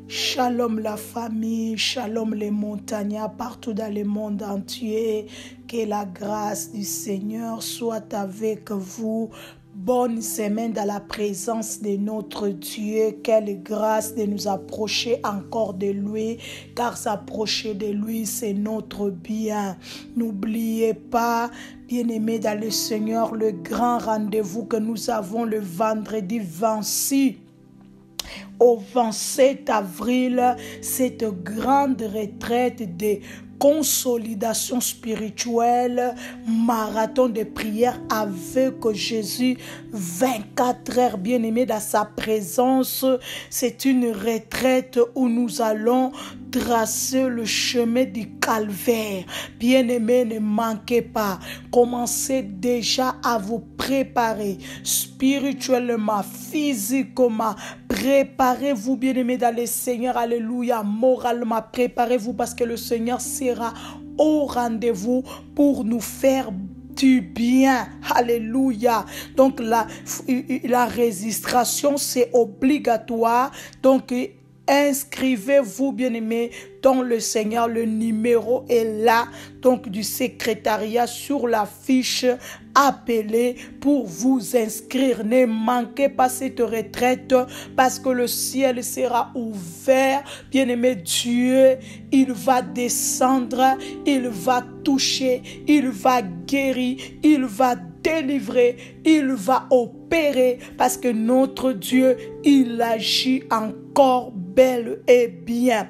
Shalom la famille, shalom les montagnards partout dans le monde entier. Que la grâce du Seigneur soit avec vous. Bonne semaine dans la présence de notre Dieu. Quelle grâce de nous approcher encore de lui, car s'approcher de lui, c'est notre bien. N'oubliez pas, bien-aimés dans le Seigneur, le grand rendez-vous que nous avons le vendredi 26. Au 27 avril, cette grande retraite de consolidation spirituelle, marathon de prière avec Jésus, 24 heures bien-aimés dans sa présence. C'est une retraite où nous allons tracer le chemin du calvaire. Bien-aimés, ne manquez pas. Commencez déjà à vous préparer spirituellement, physiquement. Préparez-vous, bien-aimés, dans le Seigneur. Alléluia. Moralement, préparez-vous parce que le Seigneur sera au rendez-vous pour nous faire du bien. Alléluia. Donc, la registration, c'est obligatoire. Donc, inscrivez-vous, bien-aimés, dans le Seigneur. Le numéro est là, donc du secrétariat sur la fiche. Appelez pour vous inscrire. Ne manquez pas cette retraite parce que le ciel sera ouvert. Bien-aimé, Dieu, il va descendre, il va toucher, il va guérir, il va délivrer, il va opérer parce que notre Dieu, il agit encore bel et bien.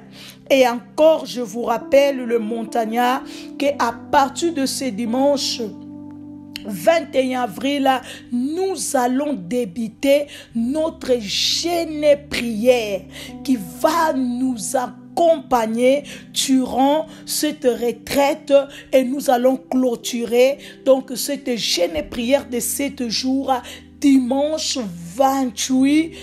Et encore, je vous rappelle, le montagnard, qu'à partir de ce dimanche 21 avril, nous allons débuter notre jeûne prière qui va nous accompagner durant cette retraite et nous allons clôturer donc cette jeûne prière de 7 jours dimanche 28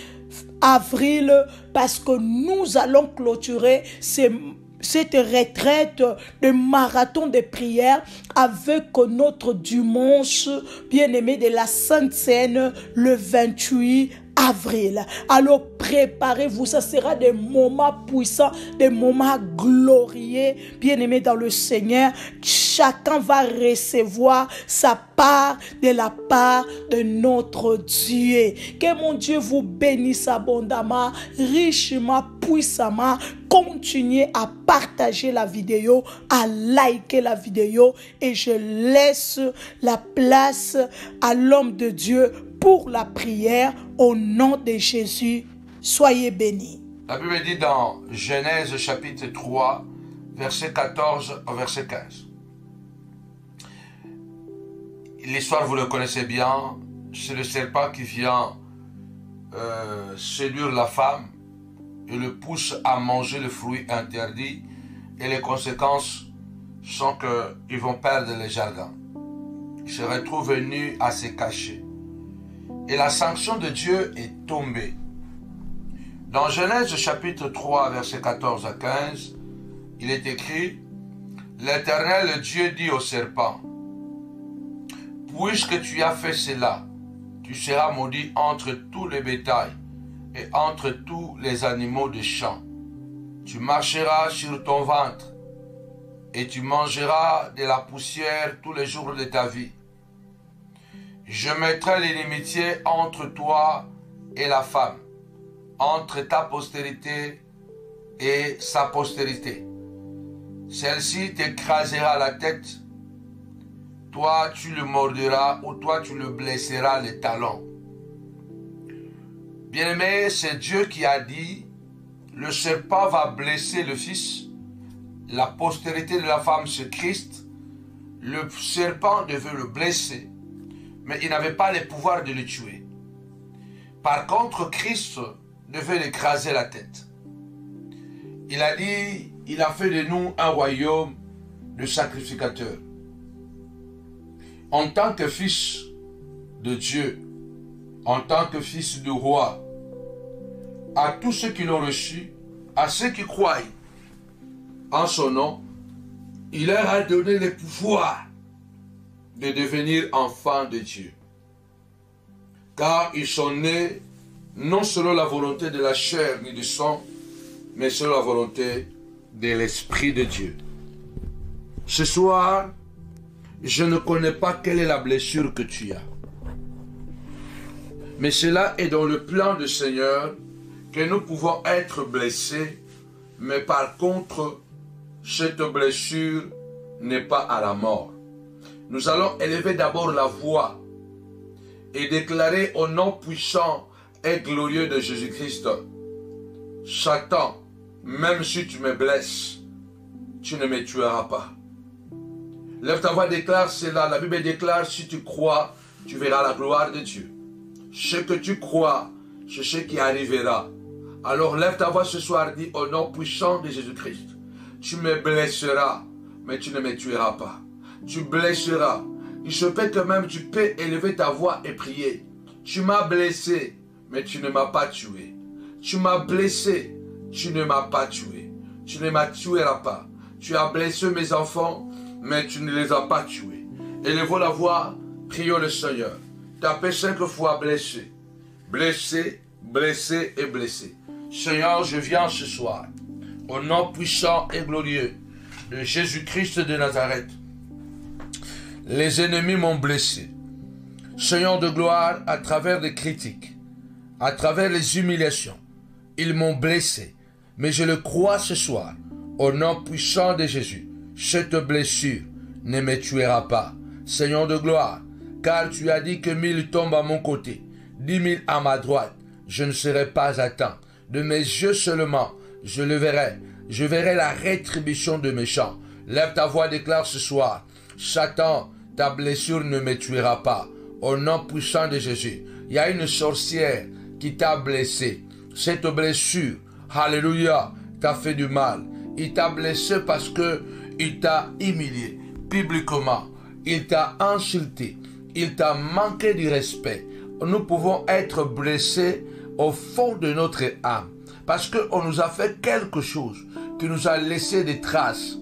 avril parce que nous allons clôturer cette retraite de marathon de prière avec notre dimanche bien-aimé de la Sainte Seine le 28 avril. Alors préparez-vous, ça sera des moments puissants, des moments glorieux, bien-aimés dans le Seigneur. Chacun va recevoir sa part de la part de notre Dieu. Que mon Dieu vous bénisse abondamment, richement, puissamment. Continuez à partager la vidéo, à liker la vidéo et je laisse la place à l'homme de Dieu pour la prière au nom de Jésus. Soyez bénis. La Bible dit dans Genèse chapitre 3, verset 14 au verset 15. L'histoire, vous le connaissez bien, c'est le serpent qui vient séduire la femme et le pousse à manger le fruit interdit et les conséquences sont qu'ils vont perdre les jardins. Ils se retrouvent nus à se cacher. Et la sanction de Dieu est tombée. Dans Genèse chapitre 3, verset 14 à 15, il est écrit « L'Éternel Dieu dit au serpent, puisque tu as fait cela, tu seras maudit entre tous les bétails et entre tous les animaux des champs. Tu marcheras sur ton ventre et tu mangeras de la poussière tous les jours de ta vie. Je mettrai l'inimitié entre toi et la femme, entre ta postérité et sa postérité. Celle-ci t'écrasera la tête, toi tu le mordiras ou toi tu le blesseras les talons. Bien-aimé, c'est Dieu qui a dit, le serpent va blesser le fils, la postérité de la femme c'est Christ, le serpent devait le blesser, mais il n'avait pas le pouvoir de le tuer. Par contre, Christ devait l'écraser la tête. Il a dit, il a fait de nous un royaume de sacrificateurs. En tant que fils de Dieu, en tant que fils du roi, à tous ceux qui l'ont reçu, à ceux qui croient en son nom, il leur a donné le pouvoir de devenir enfants de Dieu. Car ils sont nés non selon la volonté de la chair ni du sang, mais selon la volonté de l'Esprit de Dieu. Ce soir, je ne connais pas quelle est la blessure que tu as. Mais cela est dans le plan du Seigneur que nous pouvons être blessés, mais par contre, cette blessure n'est pas à la mort. Nous allons élever d'abord la voix et déclarer au nom puissant et glorieux de Jésus-Christ: Satan, même si tu me blesses, tu ne me tueras pas. Lève ta voix, déclare cela. La Bible déclare: si tu crois, tu verras la gloire de Dieu. Ce que tu crois, c'est ce qui arrivera. Alors lève ta voix ce soir, dis au nom puissant de Jésus-Christ: tu me blesseras, mais tu ne me tueras pas. Tu blesseras. Il se peut que même tu peux élever ta voix et prier. Tu m'as blessé, mais tu ne m'as pas tué. Tu m'as blessé, tu ne m'as pas tué. Tu ne m'as tueras pas. Tu as blessé mes enfants, mais tu ne les as pas tués. Élevons la voix, prions le Seigneur. Tapez 5 fois blessé. Blessé, blessé et blessé. Seigneur, je viens ce soir, au nom puissant et glorieux de Jésus-Christ de Nazareth. Les ennemis m'ont blessé. Seigneur de gloire, à travers les critiques, à travers les humiliations, ils m'ont blessé. Mais je le crois ce soir, au nom puissant de Jésus. Cette blessure ne me tuera pas. Seigneur de gloire, car tu as dit que 1000 tombent à mon côté, 10 000 à ma droite. Je ne serai pas atteint. De mes yeux seulement, je le verrai. Je verrai la rétribution de méchants. Lève ta voix, déclare ce soir: Satan, ta blessure ne me tuera pas. Au nom puissant de Jésus. Il y a une sorcière qui t'a blessé. Cette blessure, alléluia, t'a fait du mal. Il t'a blessé parce que il t'a humilié publiquement. Il t'a insulté. Il t'a manqué du respect. Nous pouvons être blessés au fond de notre âme parce qu'on nous a fait quelque chose qui nous a laissé des traces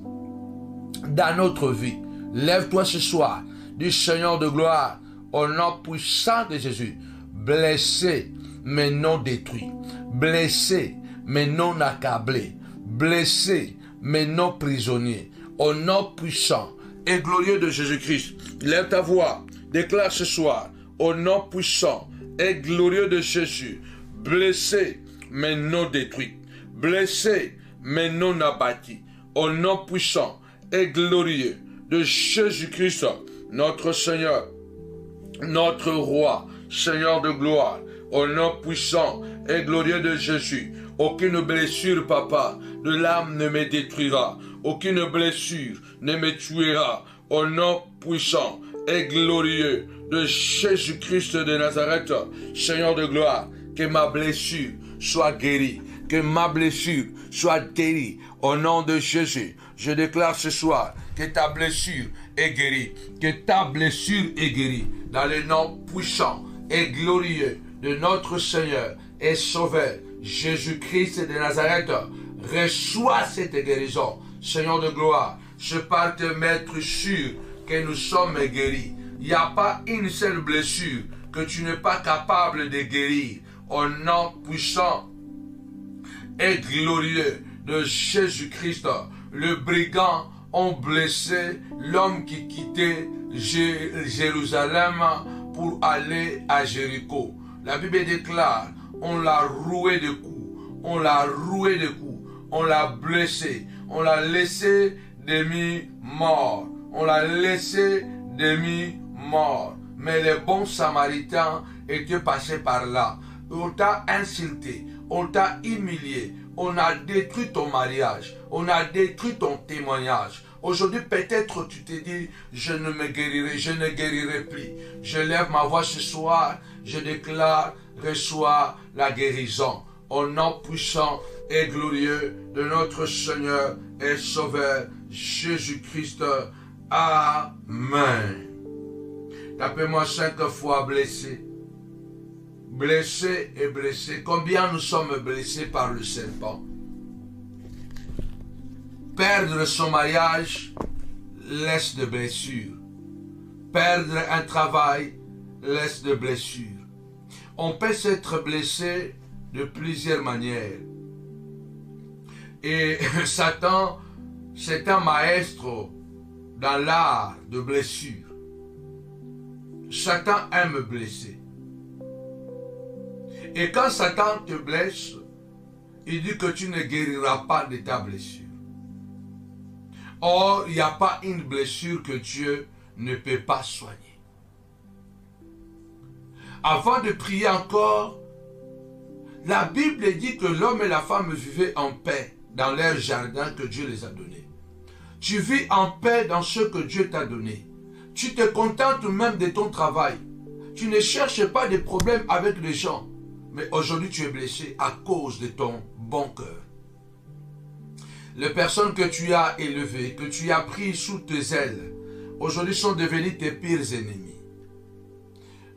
dans notre vie. Lève-toi ce soir, du Seigneur de gloire, au nom puissant de Jésus. Blessé, mais non détruit. Blessé, mais non accablé. Blessé, mais non prisonnier. Au nom puissant et glorieux de Jésus-Christ, lève ta voix, déclare ce soir, au nom puissant et glorieux de Jésus, blessé, mais non détruit. Blessé, mais non abattu. Au nom puissant et glorieux de Jésus-Christ, notre Seigneur, notre Roi, Seigneur de gloire, au nom puissant et glorieux de Jésus. Aucune blessure, papa, de l'âme ne me détruira. Aucune blessure ne me tuera. Au nom puissant et glorieux de Jésus-Christ de Nazareth, Seigneur de gloire, que ma blessure soit guérie. Que ma blessure soit guérie. Au nom de Jésus, je déclare ce soir que ta blessure est guérie. Que ta blessure est guérie. Dans le nom puissant et glorieux de notre Seigneur et Sauveur, Jésus-Christ de Nazareth, reçois cette guérison. Seigneur de gloire, je parle de m'être sûr que nous sommes guéris. Il n'y a pas une seule blessure que tu n'es pas capable de guérir. Au nom puissant et glorieux de Jésus-Christ, le brigand ont blessé l'homme qui quittait Jérusalem pour aller à Jéricho. La Bible déclare, on l'a roué de coups, on l'a roué de coups, on l'a blessé, on l'a laissé demi-mort, on l'a laissé demi-mort. Mais les bons samaritains étaient passés par là. On t'a insulté, on t'a humilié, on a détruit ton mariage, on a détruit ton témoignage. Aujourd'hui, peut-être tu te dis, je ne me guérirai, je ne guérirai plus. Je lève ma voix ce soir, je déclare, reçois la guérison. Au nom puissant et glorieux de notre Seigneur et Sauveur, Jésus-Christ. Amen. Tapez-moi 5 fois blessé. Blessé et blessé. Combien nous sommes blessés par le serpent? Perdre son mariage laisse de blessures. Perdre un travail laisse de blessures. On peut s'être blessé de plusieurs manières. Et Satan, c'est un maestro dans l'art de blessure. Satan aime blesser. Et quand Satan te blesse, il dit que tu ne guériras pas de ta blessure. Or, il n'y a pas une blessure que Dieu ne peut pas soigner. Avant de prier encore, la Bible dit que l'homme et la femme vivaient en paix dans leur jardin que Dieu les a donné. Tu vis en paix dans ce que Dieu t'a donné. Tu te contentes même de ton travail. Tu ne cherches pas de problèmes avec les gens. Mais aujourd'hui, tu es blessé à cause de ton bon cœur. Les personnes que tu as élevées, que tu as prises sous tes ailes, aujourd'hui sont devenues tes pires ennemis.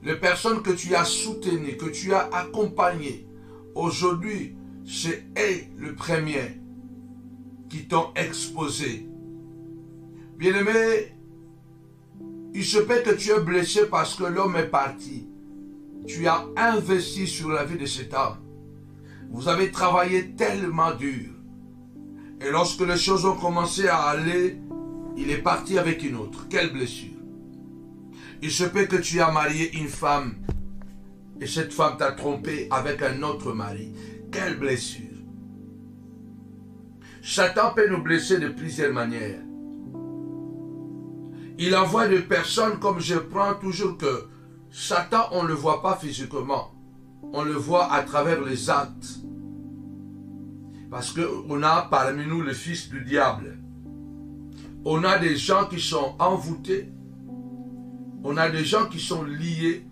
Les personnes que tu as soutenues, que tu as accompagnées, aujourd'hui, c'est elles le premier qui t'ont exposé. Bien-aimé, il se peut que tu es blessé parce que l'homme est parti. Tu as investi sur la vie de cet homme. Vous avez travaillé tellement dur. Et lorsque les choses ont commencé à aller, il est parti avec une autre. Quelle blessure. Il se peut que tu as marié une femme et cette femme t'a trompé avec un autre mari. Quelle blessure. Satan peut nous blesser de plusieurs manières. Il envoie des personnes, comme je prends toujours que Satan, on ne le voit pas physiquement. On le voit à travers les actes. Parce qu'on a parmi nous le fils du diable. On a des gens qui sont envoûtés. On a des gens qui sont liés.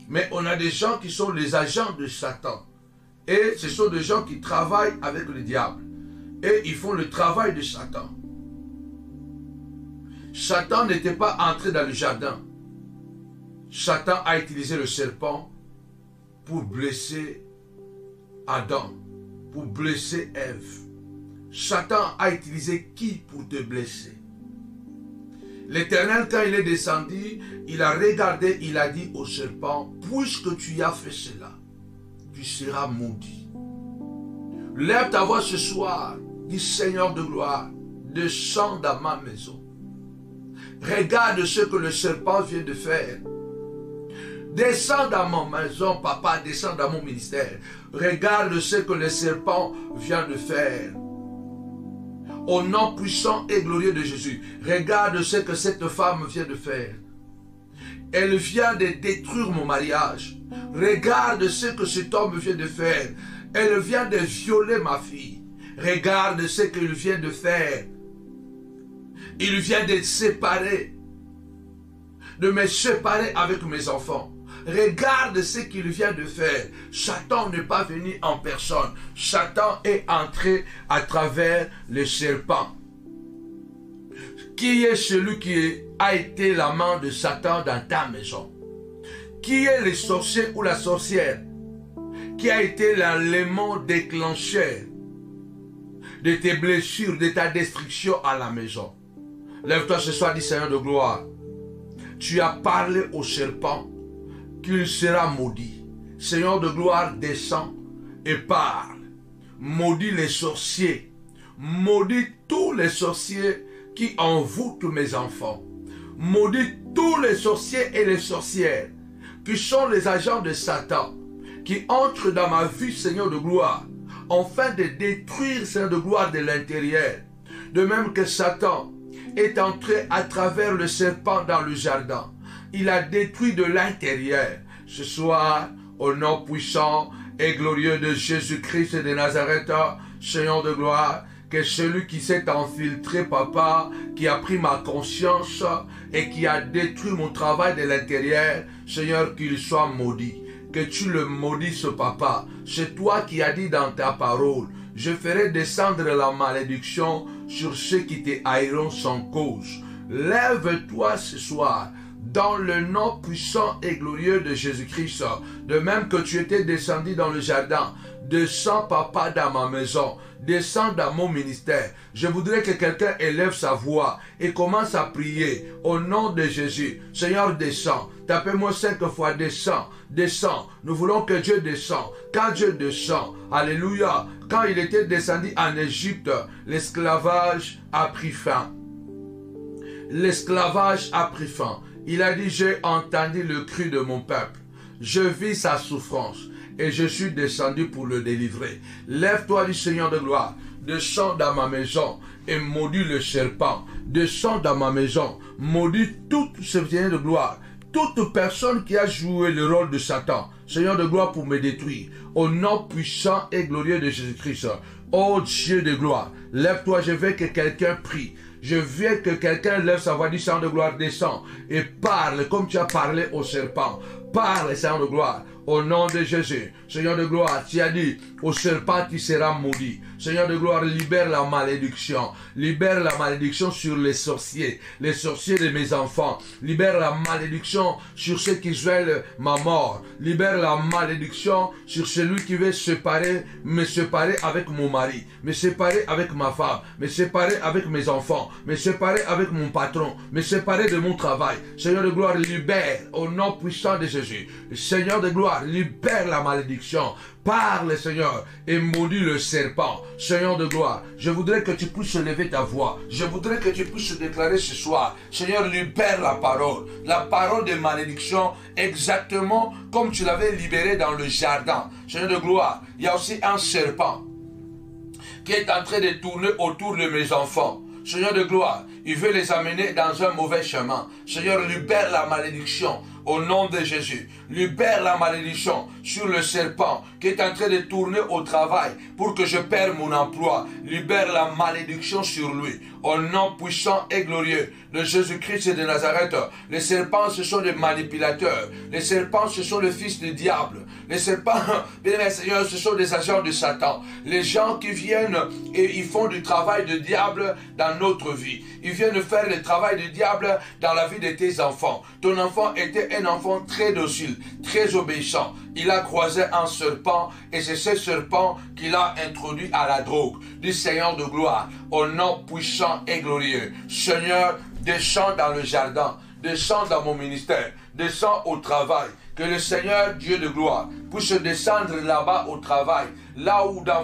Mais on a des gens qui sont les agents de Satan. Et ce sont des gens qui travaillent avec le diable. Et ils font le travail de Satan. Satan n'était pas entré dans le jardin. Satan a utilisé le serpent pour blesser Adam, pour blesser Ève. Satan a utilisé qui pour te blesser? L'Éternel, quand il est descendu, il a regardé, il a dit au serpent, puisque tu as fait cela, tu seras maudit. Lève ta voix ce soir, dis Seigneur de gloire, descends dans ma maison. Regarde ce que le serpent vient de faire. Descends dans ma maison, papa, descends dans mon ministère. Regarde ce que le serpent vient de faire. Au nom puissant et glorieux de Jésus, regarde ce que cette femme vient de faire. Elle vient de détruire mon mariage. Regarde ce que cet homme vient de faire. Elle vient de violer ma fille. Regarde ce qu'il vient de faire. Il vient de séparer, de me séparer avec mes enfants. Regarde ce qu'il vient de faire. Satan n'est pas venu en personne. Satan est entré à travers le serpent. Qui est celui qui a été la main de Satan dans ta maison? Qui est le sorcier ou la sorcière qui a été l'élément déclencheur de tes blessures, de ta destruction à la maison? Lève-toi ce soir, dis Seigneur de gloire. Tu as parlé au serpent qu'il sera maudit. Seigneur de gloire, descends et parle. Maudis les sorciers. Maudis tous les sorciers qui envoûtent mes enfants. Maudis tous les sorciers et les sorcières qui sont les agents de Satan, qui entrent dans ma vie, Seigneur de gloire, afin de détruire, Seigneur de gloire, de l'intérieur. De même que Satan est entré à travers le serpent dans le jardin. Il a détruit de l'intérieur. Ce soir, au nom puissant et glorieux de Jésus-Christ de Nazareth, Seigneur de gloire, que celui qui s'est infiltré, papa, qui a pris ma conscience et qui a détruit mon travail de l'intérieur, Seigneur, qu'il soit maudit. Que tu le maudisses, papa. C'est toi qui as dit dans ta parole, je ferai descendre la malédiction sur ceux qui te haïront sans cause. Lève-toi ce soir, dans le nom puissant et glorieux de Jésus-Christ. De même que tu étais descendu dans le jardin, descends, papa, dans ma maison, descends dans mon ministère. Je voudrais que quelqu'un élève sa voix et commence à prier au nom de Jésus. Seigneur, descends. Tapez-moi 5 fois, descends, descends. Nous voulons que Dieu descende. Quand Dieu descend, alléluia, quand il était descendu en Égypte, l'esclavage a pris fin. L'esclavage a pris fin. Il a dit, j'ai entendu le cri de mon peuple. Je vis sa souffrance et je suis descendu pour le délivrer. Lève-toi du Seigneur de gloire. Descends dans ma maison et maudis le serpent. Descends dans ma maison. Maudis tout ce Seigneur de gloire. Toute personne qui a joué le rôle de Satan. Seigneur de gloire pour me détruire. Au nom puissant et glorieux de Jésus-Christ. Oh Dieu de gloire. Lève-toi, je veux que quelqu'un prie. Je veux que quelqu'un lève sa voix du Seigneur de gloire, descend et parle comme tu as parlé au serpent. Parle, Seigneur de gloire, au nom de Jésus. Seigneur de gloire, tu as dit au serpent tu seras maudit. Seigneur de gloire, libère la malédiction. Libère la malédiction sur les sorciers de mes enfants. Libère la malédiction sur ceux qui veulent ma mort. Libère la malédiction sur celui qui veut me séparer avec mon mari, me séparer avec ma femme, me séparer avec mes enfants, me séparer avec mon patron, me séparer de mon travail. Seigneur de gloire, libère au nom puissant de Jésus. Seigneur de gloire, libère la malédiction. Parle, Seigneur, et maudis le serpent. Seigneur de gloire, je voudrais que tu puisses lever ta voix. Je voudrais que tu puisses déclarer ce soir. Seigneur, libère la parole de malédiction, exactement comme tu l'avais libérée dans le jardin. Seigneur de gloire, il y a aussi un serpent qui est en train de tourner autour de mes enfants. Seigneur de gloire, il veut les amener dans un mauvais chemin. Seigneur, libère la malédiction au nom de Jésus. Libère la malédiction sur le serpent qui est en train de tourner au travail pour que je perde mon emploi. Libère la malédiction sur lui. Au nom puissant et glorieux de Jésus-Christ de Nazareth. Les serpents, ce sont des manipulateurs. Les serpents, ce sont les fils du diable. Les serpents, bien Seigneur, ce sont des agents de Satan. Les gens qui viennent et ils font du travail de diable dans notre vie. Ils viennent faire le travail du diable dans la vie de tes enfants. Ton enfant était un enfant très docile, très obéissant. Il a croisé un serpent et c'est ce serpent qui l'a introduit à la drogue. Du Seigneur de gloire, au nom puissant et glorieux. Seigneur, descends dans le jardin, descends dans mon ministère, descends au travail. Que le Seigneur, Dieu de gloire, puisse descendre là-bas au travail, là où dans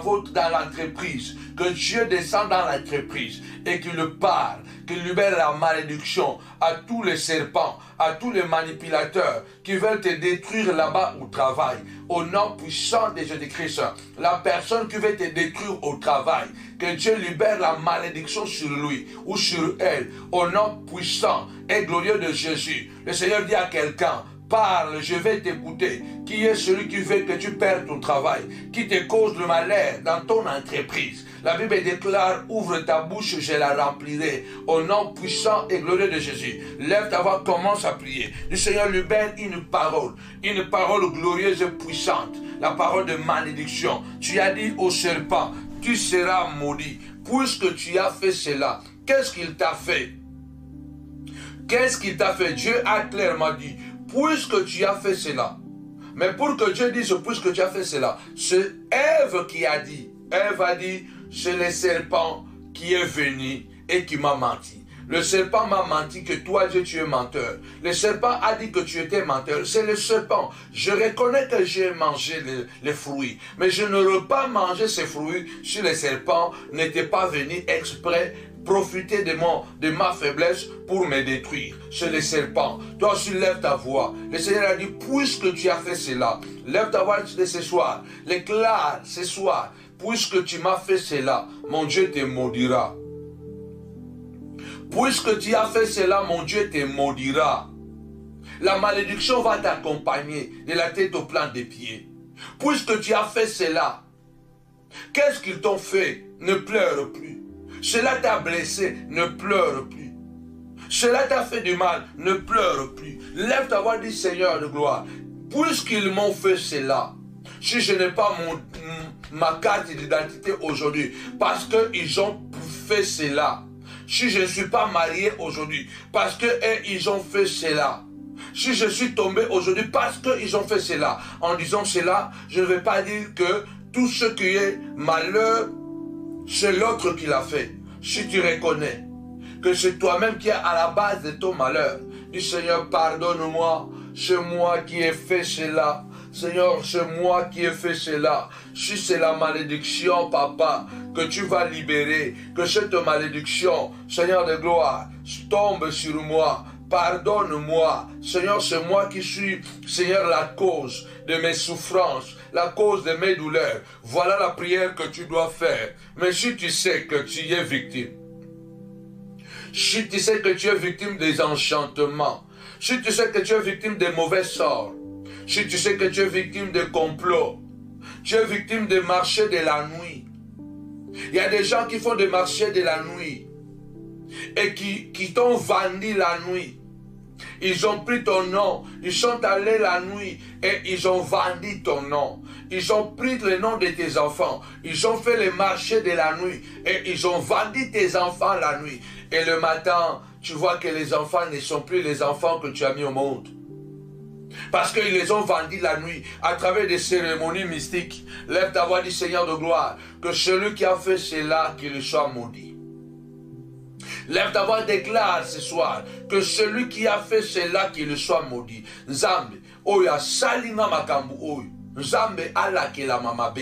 l'entreprise. Que Dieu descende dans l'entreprise et qu'il parle, qu'il libère la malédiction à tous les serpents, à tous les manipulateurs qui veulent te détruire là-bas au travail. Au nom puissant de Jésus-Christ, la personne qui veut te détruire au travail, que Dieu libère la malédiction sur lui ou sur elle. Au nom puissant et glorieux de Jésus, le Seigneur dit à quelqu'un, parle, je vais t'écouter. Qui est celui qui veut que tu perdes ton travail, qui te cause le malheur dans ton entreprise? La Bible déclare, ouvre ta bouche, je la remplirai. Au nom puissant et glorieux de Jésus. Lève ta voix, commence à prier. Le Seigneur libère une parole glorieuse et puissante. La parole de malédiction. Tu as dit au serpent, tu seras maudit. Puisque tu as fait cela, qu'est-ce qu'il t'a fait? Qu'est-ce qu'il t'a fait? Dieu a clairement dit, puisque tu as fait cela. Mais pour que Dieu dise, puisque tu as fait cela, c'est Ève qui a dit. Ève a dit, c'est le serpent qui est venu et qui m'a menti. Le serpent m'a menti que toi, Dieu, tu es menteur. Le serpent a dit que tu étais menteur. C'est le serpent. Je reconnais que j'ai mangé les fruits. Mais je n'aurais pas mangé ces fruits si le serpent n'était pas venu exprès profiter de ma faiblesse pour me détruire. C'est le serpent. Toi aussi, lève ta voix. Le Seigneur a dit, puisque tu as fait cela, lève ta voix de ce soir. Déclare ce soir, puisque tu m'as fait cela, mon Dieu te maudira. Puisque tu as fait cela, mon Dieu te maudira. La malédiction va t'accompagner de la tête au plan des pieds. Puisque tu as fait cela, qu'est-ce qu'ils t'ont fait? Ne pleure plus. Cela t'a blessé, ne pleure plus. Cela t'a fait du mal, ne pleure plus. Lève ta voix, dis Seigneur de gloire. Puisqu'ils m'ont fait cela, si je n'ai pas ma carte d'identité aujourd'hui, parce qu'ils ont fait cela, si je ne suis pas marié aujourd'hui, parce qu'ils ont fait cela, Si je suis tombé aujourd'hui parce qu'ils ont fait cela, en disant cela, je ne vais pas dire que tout ce qui est malheur, c'est l'autre qui l'a fait. Si tu reconnais que c'est toi-même qui es à la base de ton malheur, dis Seigneur, pardonne-moi, c'est moi qui ai fait cela. Seigneur, c'est moi qui ai fait cela. Si c'est la malédiction, papa, que tu vas libérer, que cette malédiction, Seigneur de gloire, tombe sur moi. Pardonne-moi. Seigneur, c'est moi qui suis, Seigneur, la cause de mes souffrances, la cause de mes douleurs. Voilà la prière que tu dois faire. Mais si tu sais que tu es victime, si tu sais que tu es victime des enchantements, si tu sais que tu es victime des mauvais sorts, si tu sais que tu es victime de complots, tu es victime des marchés de la nuit. Il y a des gens qui font des marchés de la nuit et qui t'ont vendu la nuit. Ils ont pris ton nom, ils sont allés la nuit et ils ont vendu ton nom. Ils ont pris le nom de tes enfants, ils ont fait les marchés de la nuit et ils ont vendu tes enfants la nuit. Et le matin, tu vois que les enfants ne sont plus les enfants que tu as mis au monde. Parce qu'ils les ont vendus la nuit à travers des cérémonies mystiques. Lève ta voix, dit Seigneur de gloire, que celui qui a fait cela, qu'il soit maudit. Lève ta voix, déclare ce soir que celui qui a fait cela, qu'il soit maudit. Nzambe, oya salima makambu oyo. Nzambe alakela mamabe.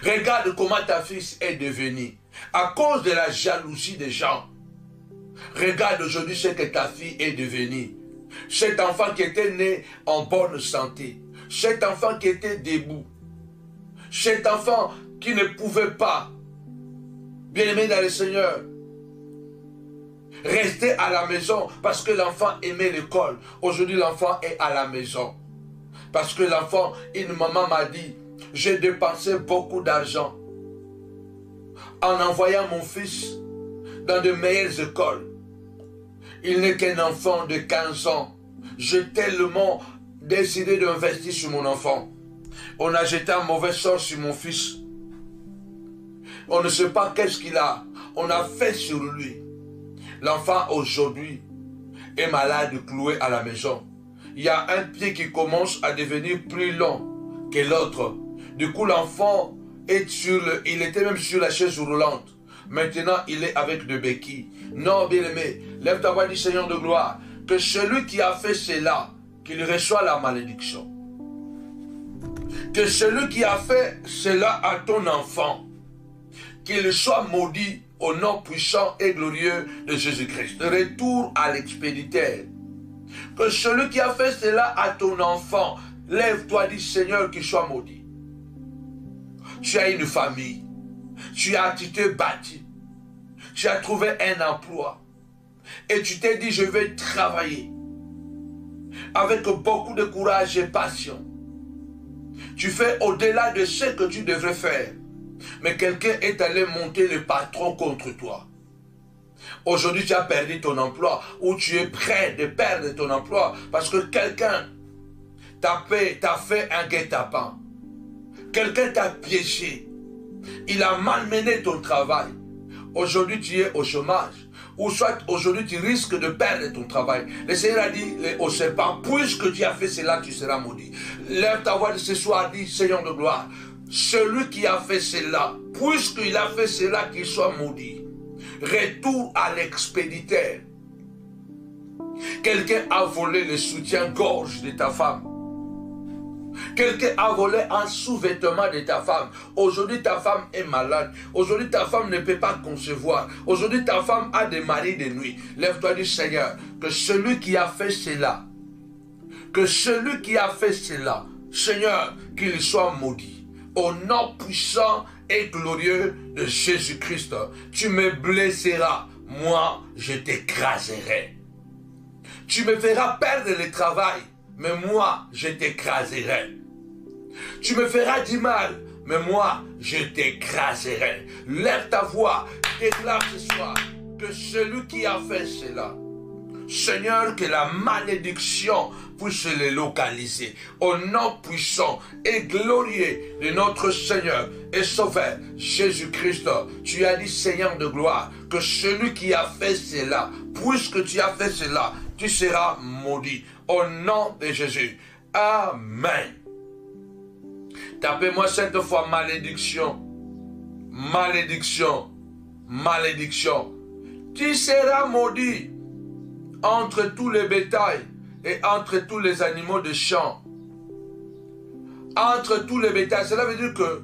Regarde comment ta fille est devenue. À cause de la jalousie des gens. Regarde aujourd'hui ce que ta fille est devenue. Cet enfant qui était né en bonne santé. Cet enfant qui était debout. Cet enfant qui ne pouvait pas, bien-aimé dans le Seigneur, rester à la maison parce que l'enfant aimait l'école. Aujourd'hui, l'enfant est à la maison. Parce que l'enfant, une maman m'a dit, j'ai dépensé beaucoup d'argent en envoyant mon fils dans de meilleures écoles. Il n'est qu'un enfant de 15 ans. J'ai tellement décidé d'investir sur mon enfant. On a jeté un mauvais sort sur mon fils. On ne sait pas qu'est-ce qu'il a. On a fait sur lui. L'enfant aujourd'hui est malade, cloué à la maison. Il y a un pied qui commence à devenir plus long que l'autre. Du coup, l'enfant est il était même sur la chaise roulante. Maintenant, il est avec des béquilles. Non, bien-aimé, lève ta voix, dit Seigneur de gloire, que celui qui a fait cela, qu'il reçoit la malédiction. Que celui qui a fait cela à ton enfant, qu'il soit maudit au nom puissant et glorieux de Jésus-Christ. Retour à l'expéditeur. Que celui qui a fait cela à ton enfant, lève-toi, dit Seigneur, qu'il soit maudit. Tu as une famille. Tu t'es bâti. Tu as trouvé un emploi. Et tu t'es dit, je vais travailler. Avec beaucoup de courage et passion. Tu fais au-delà de ce que tu devrais faire. Mais quelqu'un est allé monter le patron contre toi. Aujourd'hui, tu as perdu ton emploi. Ou tu es prêt de perdre ton emploi. Parce que quelqu'un t'a fait un guet-apens. Quelqu'un t'a piégé. Il a malmené ton travail. Aujourd'hui, tu es au chômage. Ou soit aujourd'hui, tu risques de perdre ton travail. Le Seigneur a dit au serpent, puisque tu as fait cela, tu seras maudit. Lève ta voix de ce soir, dit Seigneur de gloire. Celui qui a fait cela, puisqu'il a fait cela, qu'il soit maudit. Retour à l'expéditeur. Quelqu'un a volé le soutien-gorge de ta femme. Quelqu'un a volé un sous-vêtement de ta femme. Aujourd'hui, ta femme est malade. Aujourd'hui, ta femme ne peut pas concevoir. Aujourd'hui, ta femme a des maris de nuit. Lève-toi, dis Seigneur, que celui qui a fait cela, Seigneur, qu'il soit maudit. Au nom puissant et glorieux de Jésus-Christ, tu me blesseras, moi, je t'écraserai. Tu me feras perdre le travail, mais moi, je t'écraserai. Tu me feras du mal, mais moi, je t'écraserai. Lève ta voix, déclare ce soir que celui qui a fait cela, Seigneur, que la malédiction puisse les localiser. Au nom puissant et glorieux de notre Seigneur et Sauveur Jésus-Christ, tu as dit, Seigneur de gloire, que celui qui a fait cela, puisque tu as fait cela, tu seras maudit. Au nom de Jésus. Amen. Tapez-moi 7 fois malédiction. Malédiction. Malédiction. Tu seras maudit entre tous les bétails et entre tous les animaux de champ. Entre tous les bétails. Cela veut dire que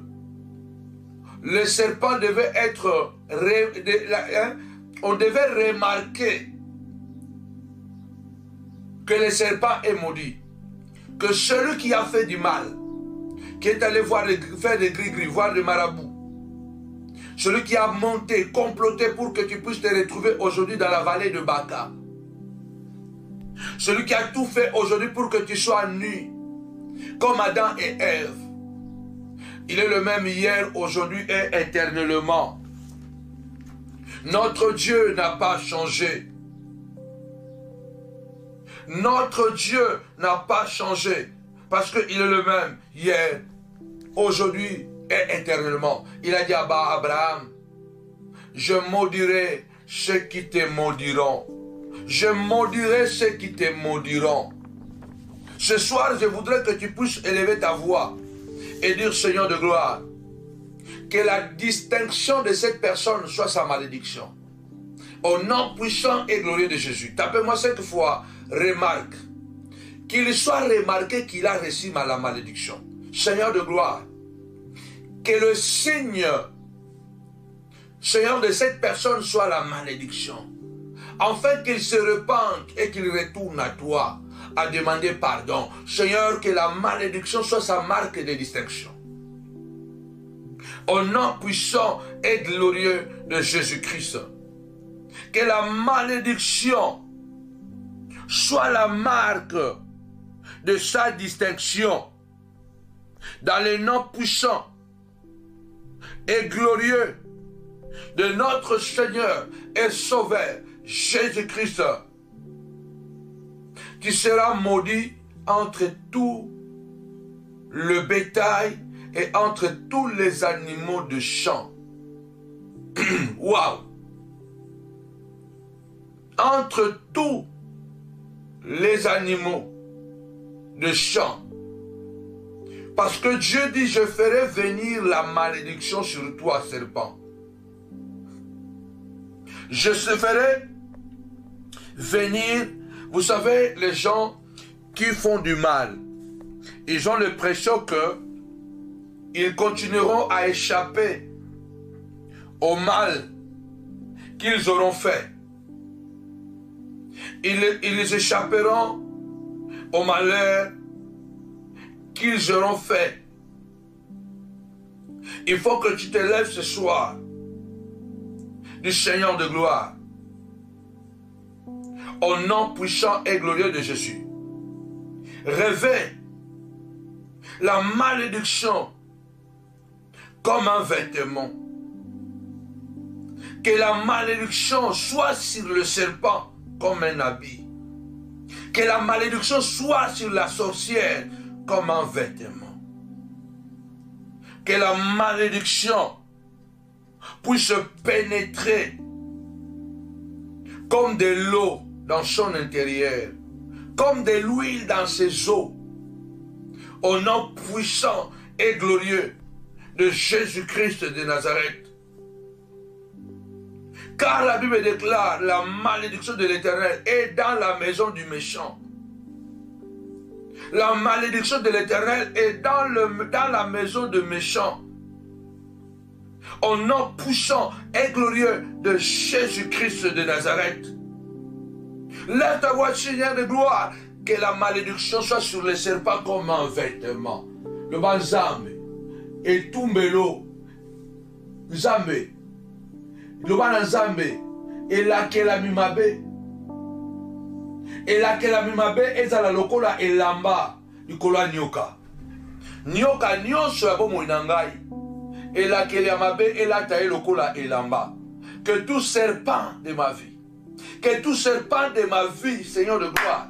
le serpent devait être... on devait remarquer que le serpent est maudit. Que celui qui a fait du mal, qui est allé faire des gris-gris, voir des marabouts, celui qui a monté, comploté pour que tu puisses te retrouver aujourd'hui dans la vallée de Baka, celui qui a tout fait aujourd'hui pour que tu sois nu, comme Adam et Ève, il est le même hier, aujourd'hui et éternellement. Notre Dieu n'a pas changé. Notre Dieu n'a pas changé. Parce qu'il est le même hier, aujourd'hui et éternellement. Il a dit à Abraham, je maudirai ceux qui te maudiront. Je maudirai ceux qui te maudiront. Ce soir, je voudrais que tu puisses élever ta voix et dire, Seigneur de gloire, que la distinction de cette personne soit sa malédiction. Au nom puissant et glorieux de Jésus. Tapez-moi 5 fois, remarque. Qu'il soit remarqué qu'il a reçu la malédiction. Seigneur de gloire, que le signe, Seigneur, de cette personne soit la malédiction. Afin qu'il se repente et qu'il retourne à toi, à demander pardon. Seigneur, que la malédiction soit sa marque de distinction. Au nom puissant et glorieux de Jésus-Christ. Que la malédiction soit la marque de sa distinction. Dans le nom puissant et glorieux de notre Seigneur et Sauveur, Jésus-Christ. Tu seras maudit entre tout le bétail et entre tous les animaux de champ. Waouh! Entre tous les animaux de champ. Parce que Dieu dit, je ferai venir la malédiction sur toi, serpent. Je ferai venir, vous savez, les gens qui font du mal, ils ont l'impression que ils continueront à échapper au mal qu'ils auront fait. Ils échapperont au malheur qu'ils auront fait. Il faut que tu te lèves ce soir du Seigneur de gloire. Au nom puissant et glorieux de Jésus. Revêt la malédiction comme un vêtement. Que la malédiction soit sur le serpent comme un habit. Que la malédiction soit sur la sorcière comme un vêtement. Que la malédiction puisse pénétrer comme de l'eau dans son intérieur, comme de l'huile dans ses os, au nom puissant et glorieux de Jésus-Christ de Nazareth. Car la Bible déclare, la malédiction de l'Éternel est dans la maison du méchant. La malédiction de l'Éternel est dans la maison du méchant. Au nom puissant et glorieux de Jésus-Christ de Nazareth. Lève ta voix, Seigneur de gloire, que la malédiction soit sur les serpents comme un vêtement. Le banzambe, et tumbelo, zambe, le banzambe, et la kelamimabe, et la kelamimabe, et la lokola, et lamba, du kola nyoka. Nyoka nyonso ya bomo inangai, et la kelamimabe, et la tae lokola, et lamba. Que tout serpent de ma vie, que tout serpent de ma vie, Seigneur de gloire,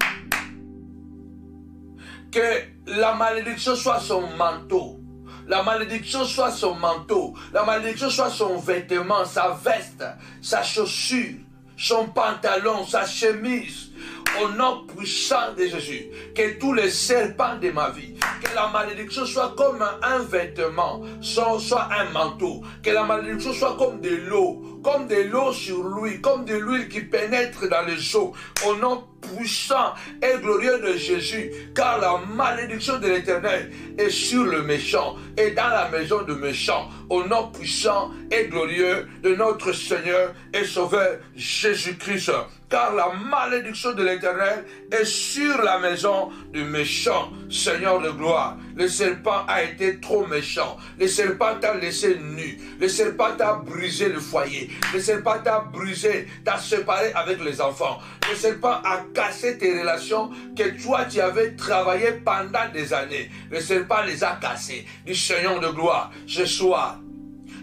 que la malédiction soit son manteau, la malédiction soit son manteau, la malédiction soit son vêtement, sa veste, sa chaussure, son pantalon, sa chemise. Au nom puissant de Jésus, que tous les serpents de ma vie, que la malédiction soit comme un vêtement, soit un manteau, que la malédiction soit comme de l'eau sur lui, comme de l'huile qui pénètre dans les os. Au nom puissant et glorieux de Jésus, car la malédiction de l'Éternel est sur le méchant et dans la maison du méchant. Au nom puissant et glorieux de notre Seigneur et Sauveur Jésus-Christ, car la malédiction de l'Éternel est sur la maison du méchant. Seigneur de gloire, le serpent a été trop méchant, le serpent t'a laissé nu, le serpent t'a brisé le foyer, le serpent t'a brisé, t'a séparé avec les enfants, le serpent a cassé tes relations que toi tu avais travaillé pendant des années, le serpent les a cassées. Du Seigneur de gloire, ce soir,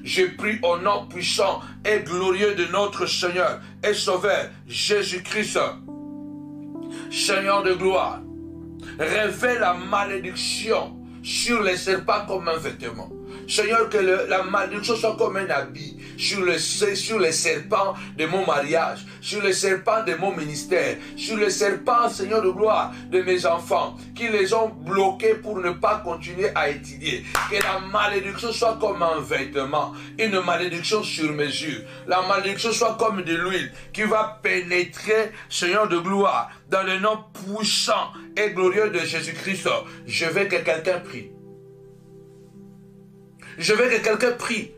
je prie au nom puissant et glorieux de notre Seigneur et Sauveur Jésus-Christ. Seigneur de gloire, révèle la malédiction sur les serpents comme un vêtement. Seigneur, que la malédiction soit comme un habit sur les serpents de mon mariage, sur les serpents de mon ministère, sur les serpents, Seigneur de gloire, de mes enfants, qui les ont bloqués pour ne pas continuer à étudier. Que la malédiction soit comme un vêtement, une malédiction sur mesure. La malédiction soit comme de l'huile qui va pénétrer, Seigneur de gloire, dans le nom puissant et glorieux de Jésus-Christ. Je veux que quelqu'un prie. Je veux que quelqu'un prie.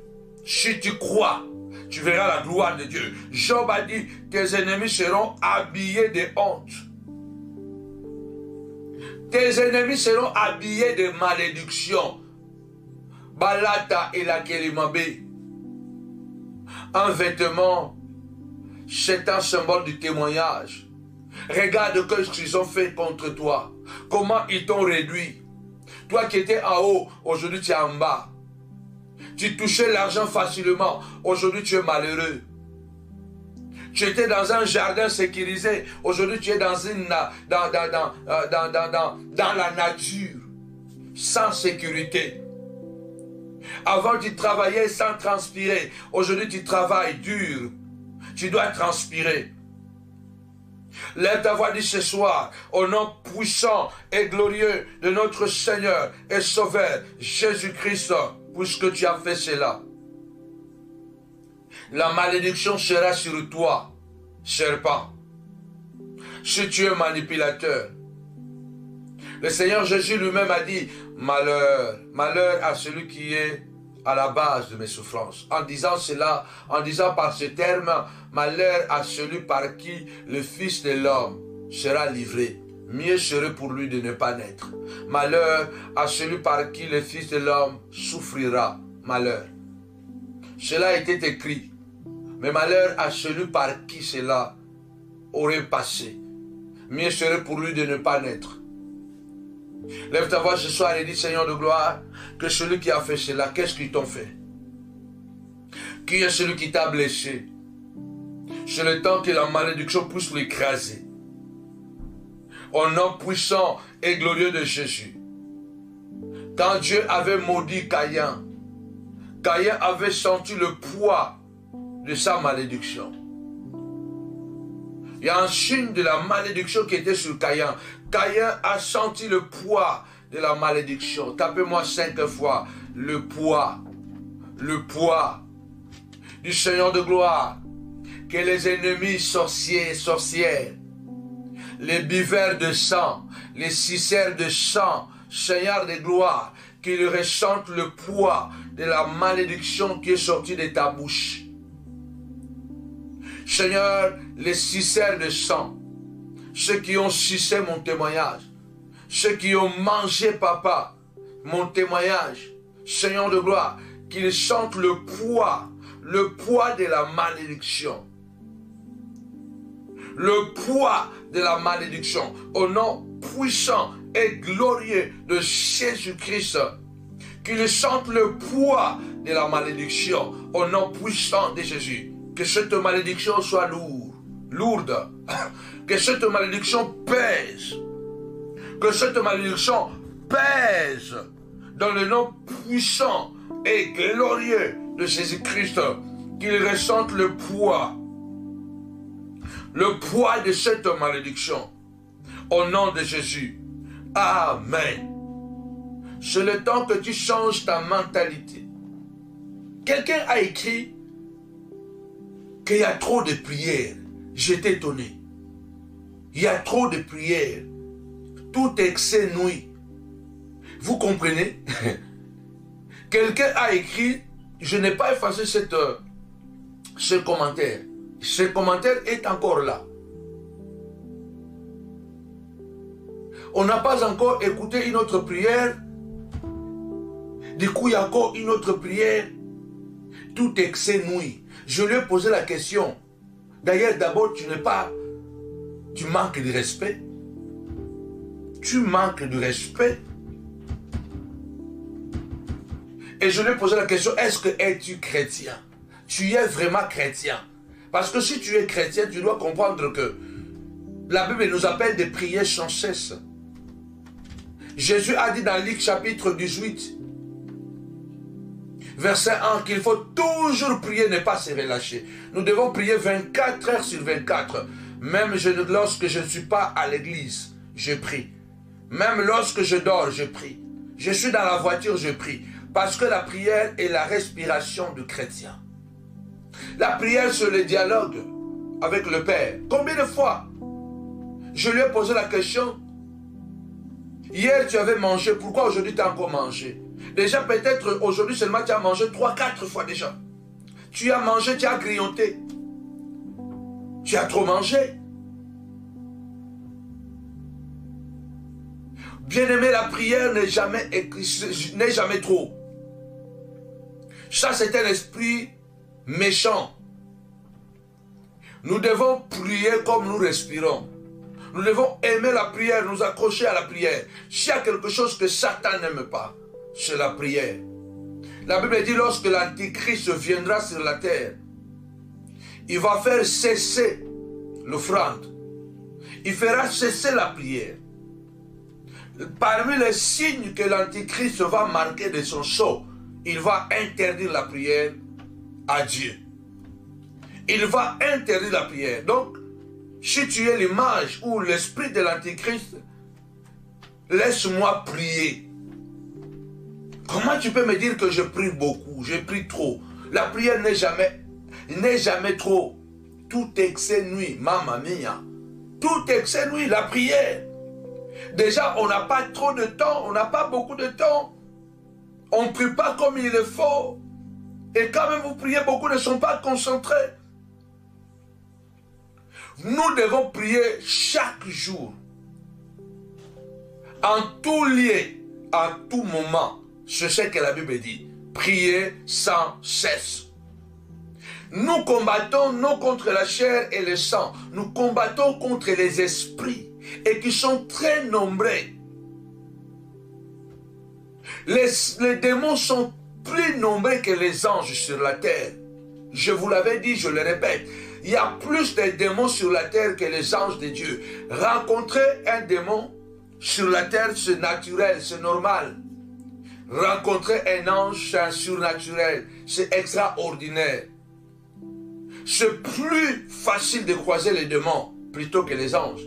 Si tu crois, tu verras la gloire de Dieu. Job a dit, tes ennemis seront habillés de honte. Tes ennemis seront habillés de malédiction. Balata et la Kelimabe. Un vêtement, c'est un symbole du témoignage. Regarde ce qu'ils ont fait contre toi. Comment ils t'ont réduit. Toi qui étais en haut, aujourd'hui tu es en bas. Tu touchais l'argent facilement, aujourd'hui tu es malheureux. Tu étais dans un jardin sécurisé, aujourd'hui tu es dans la nature, sans sécurité. Avant tu travaillais sans transpirer, aujourd'hui tu travailles dur, tu dois transpirer. Lève ta voix, dit ce soir, au nom puissant et glorieux de notre Seigneur et Sauveur Jésus-Christ, puisque tu as fait cela. La malédiction sera sur toi, serpent. Si tu es manipulateur. Le Seigneur Jésus lui-même a dit, malheur, malheur à celui qui est à la base de mes souffrances. En disant cela, en disant par ce terme, malheur à celui par qui le Fils de l'homme sera livré. Mieux serait pour lui de ne pas naître. Malheur à celui par qui le Fils de l'homme souffrira. Malheur. Cela a été écrit. Mais malheur à celui par qui cela aurait passé. Mieux serait pour lui de ne pas naître. Lève ta voix ce soir et dis, Seigneur de gloire, que celui qui a fait cela, qu'est-ce qu'ils t'ont fait? Qui est celui qui t'a blessé? C'est le temps que la malédiction puisse l'écraser. Au nom puissant et glorieux de Jésus. Quand Dieu avait maudit Caïn, Caïn avait senti le poids de sa malédiction. Il y a un signe de la malédiction qui était sur Caïn. Caïn a senti le poids de la malédiction. Tapez-moi 5 fois. Le poids du Seigneur de gloire. Que les ennemis sorciers et sorcières, les buveurs de sang, les suceurs de sang, Seigneur de gloire, qu'ils ressentent le poids de la malédiction qui est sortie de ta bouche. Seigneur, les suceurs de sang, ceux qui ont sucé mon témoignage, ceux qui ont mangé, papa, mon témoignage, Seigneur de gloire, qu'ils sentent le poids de la malédiction. Le poids de la malédiction, au nom puissant et glorieux de Jésus-Christ, qu'ils sentent le poids de la malédiction, au nom puissant de Jésus. Que cette malédiction soit lourde, que cette malédiction pèse, que cette malédiction pèse dans le nom puissant et glorieux de Jésus-Christ, qu'ils ressentent le poids de cette malédiction. Au nom de Jésus. Amen. C'est le temps que tu changes ta mentalité. Quelqu'un a écrit qu'il y a trop de prières. J'étais étonné. Il y a trop de prières. Tout excès nuit. Vous comprenez? Quelqu'un a écrit, je n'ai pas effacé ce commentaire. Ce commentaire est encore là. On n'a pas encore écouté une autre prière. Du coup, il y a encore une autre prière. Tout excès nuit. Je lui ai posé la question. D'ailleurs, d'abord, tu manques de respect. Tu manques de respect. Et je lui ai posé la question, est-ce que es-tu chrétien? Tu es vraiment chrétien? Parce que si tu es chrétien, tu dois comprendre que la Bible nous appelle de prier sans cesse. Jésus a dit dans Luc chapitre 18, verset 1, qu'il faut toujours prier, ne pas se relâcher. Nous devons prier 24 heures sur 24. Même lorsque je ne suis pas à l'église, je prie. Même lorsque je dors, je prie. Je suis dans la voiture, je prie. Parce que la prière est la respiration du chrétien. La prière, c'est le dialogue avec le Père. Combien de fois je lui ai posé la question, hier tu avais mangé, pourquoi aujourd'hui tu as encore mangé? Déjà peut-être aujourd'hui seulement tu as mangé 3-4 fois déjà. Tu as mangé, tu as grignoté. Tu as trop mangé. Bien-aimé, la prière n'est jamais trop. Ça, c'est un esprit méchant. Nous devons prier comme nous respirons. Nous devons aimer la prière, nous accrocher à la prière. S'il y a quelque chose que Satan n'aime pas, c'est la prière. La Bible dit, lorsque l'Antichrist viendra sur la terre, il va faire cesser l'offrande. Il fera cesser la prière. Parmi les signes que l'Antichrist va marquer de son sceau, il va interdire la prière à Dieu. Il va interdire la prière. Donc, si tu es l'image ou l'esprit de l'Antichrist, laisse-moi prier. Comment tu peux me dire que je prie beaucoup, je prie trop? La prière n'est jamais trop. Tout excès nuit, mamma mia. Tout excès nuit, la prière. Déjà, on n'a pas trop de temps, on n'a pas beaucoup de temps. On ne prie pas comme il le faut. Et quand même vous priez, beaucoup ne sont pas concentrés. Nous devons prier chaque jour. En tout lieu, à tout moment. C'est ce que la Bible dit. Prier sans cesse. Nous combattons non contre la chair et le sang. Nous combattons contre les esprits. Et qui sont très nombreux. Les démons sont plus nombreux que les anges sur la terre. Je vous l'avais dit, je le répète. Il y a plus de démons sur la terre que les anges de Dieu. Rencontrer un démon sur la terre, c'est naturel, c'est normal. Rencontrer un ange, c'est un surnaturel, c'est extraordinaire. C'est plus facile de croiser les démons plutôt que les anges.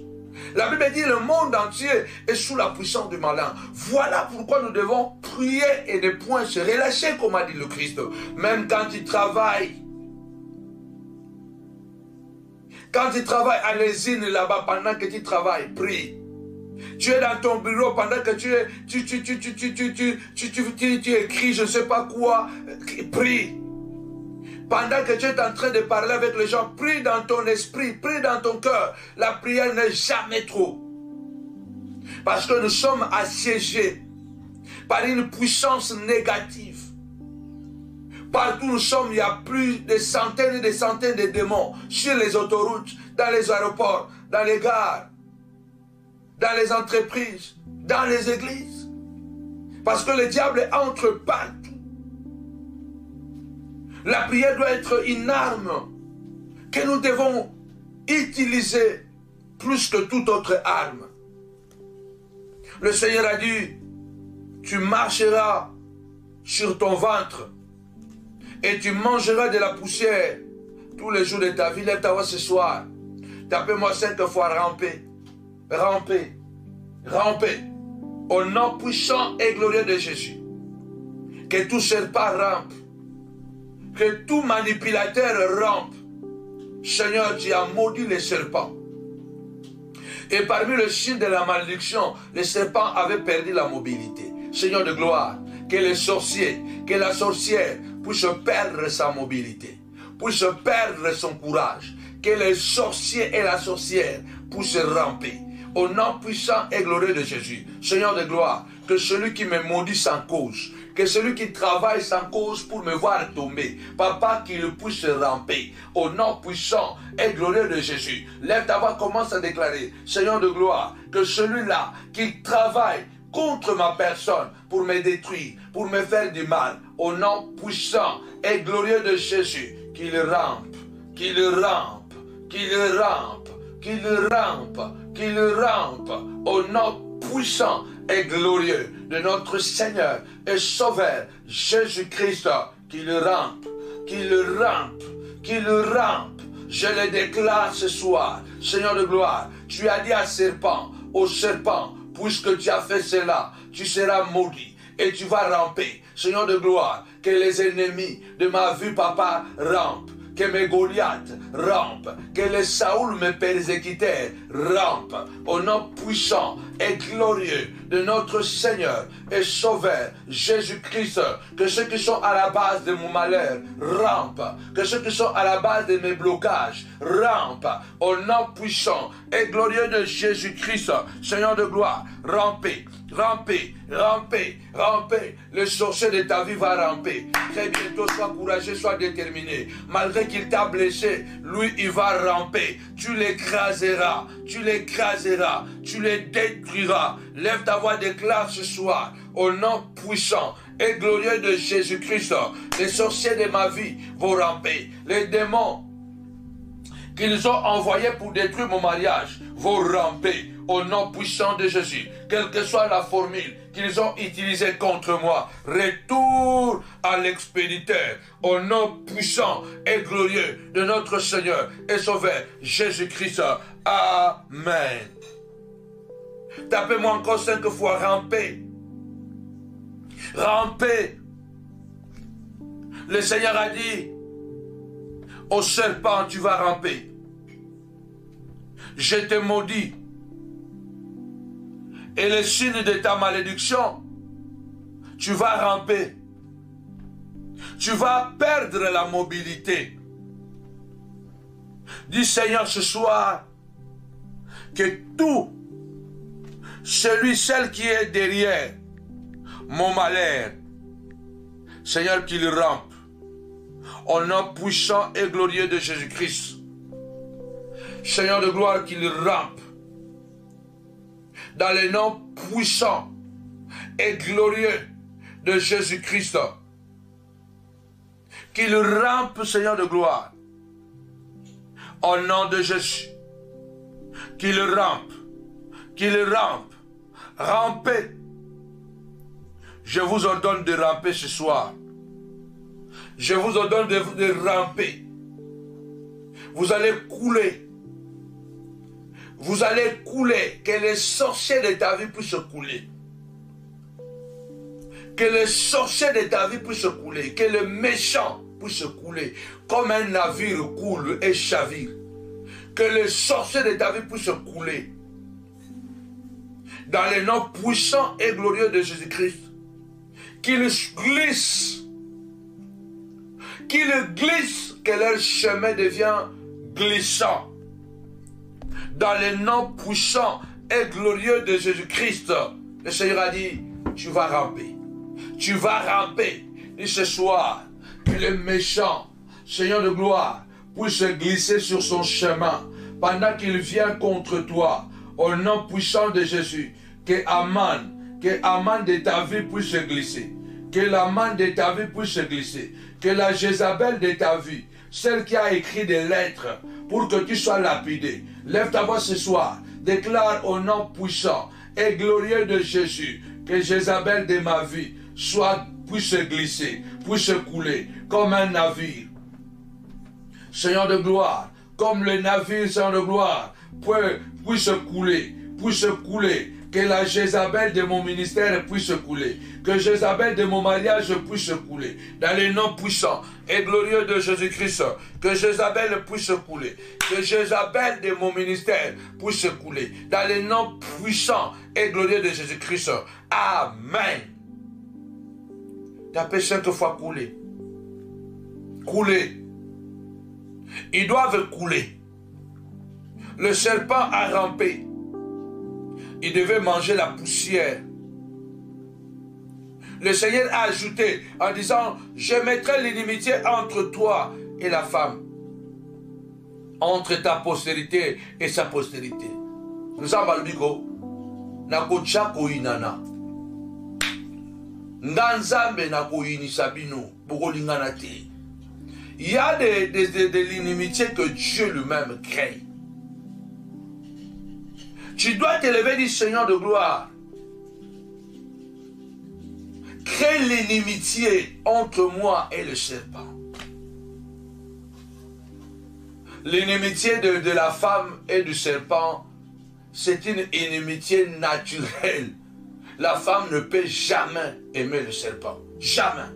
La Bible dit le monde entier est sous la puissance du malin. Voilà pourquoi nous devons prier et ne point se relâcher, comme a dit le Christ. Même quand tu travailles. Quand tu travailles à l'usine là-bas, pendant que tu travailles, prie. Tu es dans ton bureau pendant que tu écris je ne sais pas quoi, prie. Pendant que tu es en train de parler avec les gens, prie dans ton esprit, prie dans ton cœur. La prière n'est jamais trop. Parce que nous sommes assiégés par une puissance négative. Partout où nous sommes, il y a plus de centaines et des centaines de démons. Sur les autoroutes, dans les aéroports, dans les gares, dans les entreprises, dans les églises. Parce que le diable entre partout. La prière doit être une arme que nous devons utiliser plus que toute autre arme. Le Seigneur a dit, tu marcheras sur ton ventre et tu mangeras de la poussière tous les jours de ta vie. Lève ta voix ce soir. Tapez-moi 5 fois ramper. rampez, rampez. Au nom puissant et glorieux de Jésus. Que tout serpent rampe. Que tout manipulateur rampe. Seigneur, tu as maudit les serpents. Et parmi le signe de la malédiction, les serpents avaient perdu la mobilité. Seigneur de gloire, que les sorciers, que la sorcière puisse perdre sa mobilité, puisse perdre son courage, que les sorciers et la sorcière puissent ramper. Au nom puissant et glorieux de Jésus, Seigneur de gloire, que celui qui me maudit sans cause, que celui qui travaille sans cause pour me voir tomber, papa, qu'il puisse ramper. Au nom puissant et glorieux de Jésus, lève ta voix, commence à déclarer, Seigneur de gloire, que celui-là qui travaille contre ma personne pour me détruire, pour me faire du mal, au nom puissant et glorieux de Jésus, qu'il rampe, qu'il rampe, qu'il rampe, qu'il rampe, qu'il rampe, au nom puissant et glorieux de notre Seigneur et Sauveur Jésus-Christ, qu'il rampe, qu'il rampe, qu'il rampe. Je le déclare ce soir, Seigneur de gloire, tu as dit à serpent, au serpent, puisque tu as fait cela, tu seras maudit et tu vas ramper. Seigneur de gloire, que les ennemis de ma vie, papa, rampent. Que mes Goliaths rampent, que les Saoul, mes persécuteurs, rampent, au nom puissant et glorieux de notre Seigneur et Sauveur Jésus-Christ, que ceux qui sont à la base de mon malheur rampent, que ceux qui sont à la base de mes blocages rampent, au nom puissant et glorieux de Jésus-Christ, Seigneur de gloire, rampez, rampez, rampez, rampez. Le sorcier de ta vie va ramper. Très bientôt, sois courageux, sois déterminé. Malgré qu'il t'a blessé, lui, il va ramper. Tu l'écraseras, tu l'écraseras, tu les détruiras. Lève ta voix, déclare ce soir, au nom puissant et glorieux de Jésus-Christ, les sorciers de ma vie vont ramper. Les démons qu'ils ont envoyés pour détruire mon mariage vont ramper. Au nom puissant de Jésus, quelle que soit la formule qu'ils ont utilisée contre moi, retour à l'expéditeur, au nom puissant et glorieux de notre Seigneur et Sauveur Jésus-Christ. Amen. Tapez-moi encore 5 fois, ramper. Ramper. Le Seigneur a dit, au serpent, tu vas ramper. Je te maudis. Et le signe de ta malédiction, tu vas ramper. Tu vas perdre la mobilité. Dis Seigneur ce soir, que tout celle qui est derrière mon malheur, Seigneur, qu'il rampe. Au nom puissant et glorieux de Jésus-Christ. Seigneur de gloire, qu'il rampe. Dans le nom puissant et glorieux de Jésus-Christ. Qu'il rampe, Seigneur de gloire. Au nom de Jésus. Qu'il rampe. Qu'il rampe. Rampez. Je vous ordonne de ramper ce soir. Je vous ordonne de ramper. Vous allez couler. Vous allez couler, que les sorciers de ta vie puissent couler. Que les sorciers de ta vie puissent couler. Que le méchant puisse couler. Comme un navire coule et chavire. Que les sorciers de ta vie puissent couler. Dans le nom puissant et glorieux de Jésus-Christ. Qu'ils glissent. Qu'ils glissent, que leur chemin devient glissant. Dans le nom puissant et glorieux de Jésus-Christ, le Seigneur a dit, tu vas ramper. Tu vas ramper. Et ce soir, que le méchant, Seigneur de gloire, puisse glisser sur son chemin pendant qu'il vient contre toi. Au nom puissant de Jésus, que Aman de ta vie puisse glisser. Que l'Aman de ta vie puisse glisser. Que la Jézabel de ta vie, celle qui a écrit des lettres pour que tu sois lapidé. Lève ta voix ce soir. Déclare au nom puissant et glorieux de Jésus que Jézabel de ma vie puisse glisser, puisse couler comme un navire. Seigneur de gloire, comme le navire, Seigneur de gloire, puisse couler puisse couler. Que la Jézabel de mon ministère puisse couler. Que Jézabel de mon mariage puisse couler. Dans les noms puissants et glorieux de Jésus-Christ. Que Jézabel puisse couler. Que Jézabel de mon ministère puisse couler. Dans les noms puissants et glorieux de Jésus-Christ. Amen. Tapez 5 fois couler. Couler. Ils doivent couler. Le serpent a rampé. Il devait manger la poussière. Le Seigneur a ajouté en disant, je mettrai l'inimitié entre toi et la femme, entre ta postérité et sa postérité. Nous avons balbiko, nakocha koinana, nganzambe nakoini sabino, bokolingana te. Il y a de l'inimitié que Dieu lui-même crée. Tu dois t'élever du Seigneur de gloire. Crée l'inimitié entre moi et le serpent. L'inimitié de la femme et du serpent, c'est une inimitié naturelle. La femme ne peut jamais aimer le serpent. Jamais.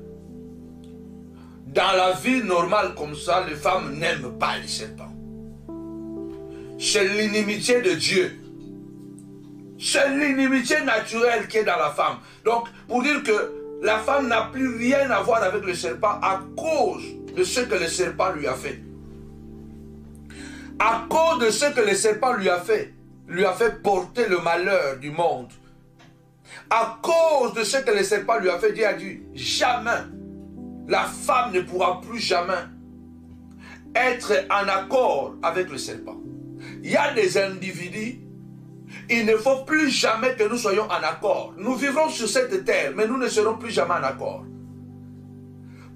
Dans la vie normale comme ça, les femmes n'aiment pas les serpents. C'est l'inimitié de Dieu. C'est l'inimitié naturelle qui est dans la femme. Donc, pour dire que la femme n'a plus rien à voir avec le serpent à cause de ce que le serpent lui a fait. À cause de ce que le serpent lui a fait porter le malheur du monde. À cause de ce que le serpent lui a fait, Dieu a dit, jamais, la femme ne pourra plus jamais être en accord avec le serpent. Il y a des individus. Il ne faut plus jamais que nous soyons en accord. Nous vivrons sur cette terre, mais nous ne serons plus jamais en accord.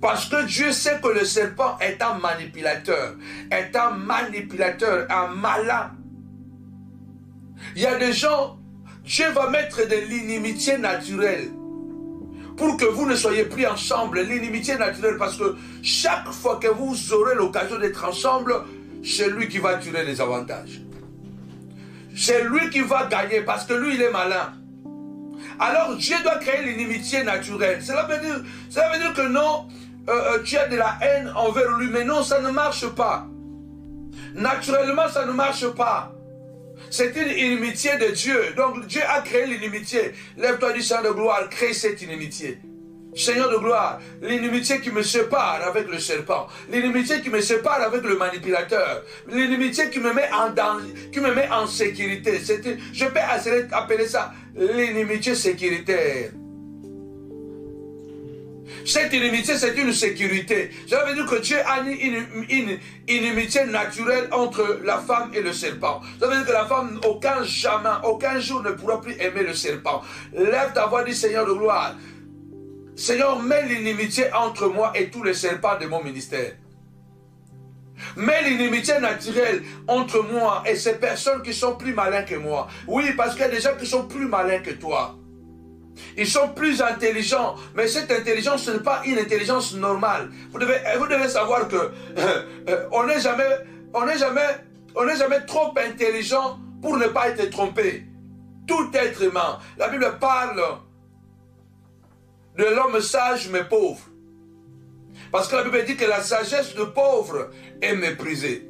Parce que Dieu sait que le serpent est un manipulateur, un malin. Il y a des gens, Dieu va mettre de l'inimitié naturelle pour que vous ne soyez plus ensemble. L'inimitié naturelle, parce que chaque fois que vous aurez l'occasion d'être ensemble, c'est lui qui va tirer les avantages. C'est lui qui va gagner parce que lui, il est malin. Alors, Dieu doit créer l'inimitié naturelle. Cela veut dire que non, tu as de la haine envers lui. Mais non, ça ne marche pas. Naturellement, ça ne marche pas. C'est une inimitié de Dieu. Donc, Dieu a créé l'inimitié. Lève-toi du Seigneur de gloire, crée cette inimitié. Seigneur de gloire, l'inimitié qui me sépare avec le serpent, l'inimitié qui me sépare avec le manipulateur, l'inimitié qui me met en danger, qui me met en sécurité. Je peux appeler ça l'inimitié sécuritaire. Cette inimitié, c'est une sécurité. Ça veut dire que Dieu a une inimitié naturelle entre la femme et le serpent. Ça veut dire que la femme, aucun jour ne pourra plus aimer le serpent. Lève ta voix, dit Seigneur de gloire. Seigneur, mets l'inimitié entre moi et tous les serpents de mon ministère. Mets l'inimitié naturelle entre moi et ces personnes qui sont plus malins que moi. Oui, parce qu'il y a des gens qui sont plus malins que toi. Ils sont plus intelligents, mais cette intelligence, ce n'est pas une intelligence normale. Vous devez savoir que on n'est jamais trop intelligent pour ne pas être trompé. Tout être humain. La Bible parle de l'homme sage mais pauvre. Parce que la Bible dit que la sagesse de pauvre est méprisée.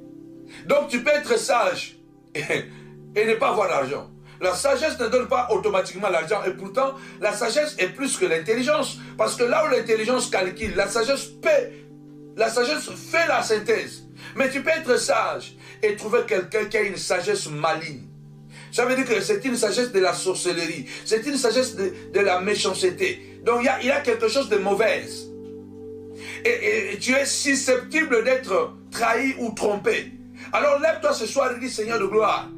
Donc tu peux être sage et ne pas avoir l'argent. La sagesse ne donne pas automatiquement l'argent. Et pourtant, la sagesse est plus que l'intelligence. Parce que là où l'intelligence calcule, la sagesse fait la synthèse. Mais tu peux être sage et trouver quelqu'un qui a une sagesse maligne. Ça veut dire que c'est une sagesse de la sorcellerie. C'est une sagesse de la méchanceté. Donc il y a quelque chose de mauvais. Et tu es susceptible d'être trahi ou trompé. Alors lève-toi ce soir et dis Seigneur de gloire.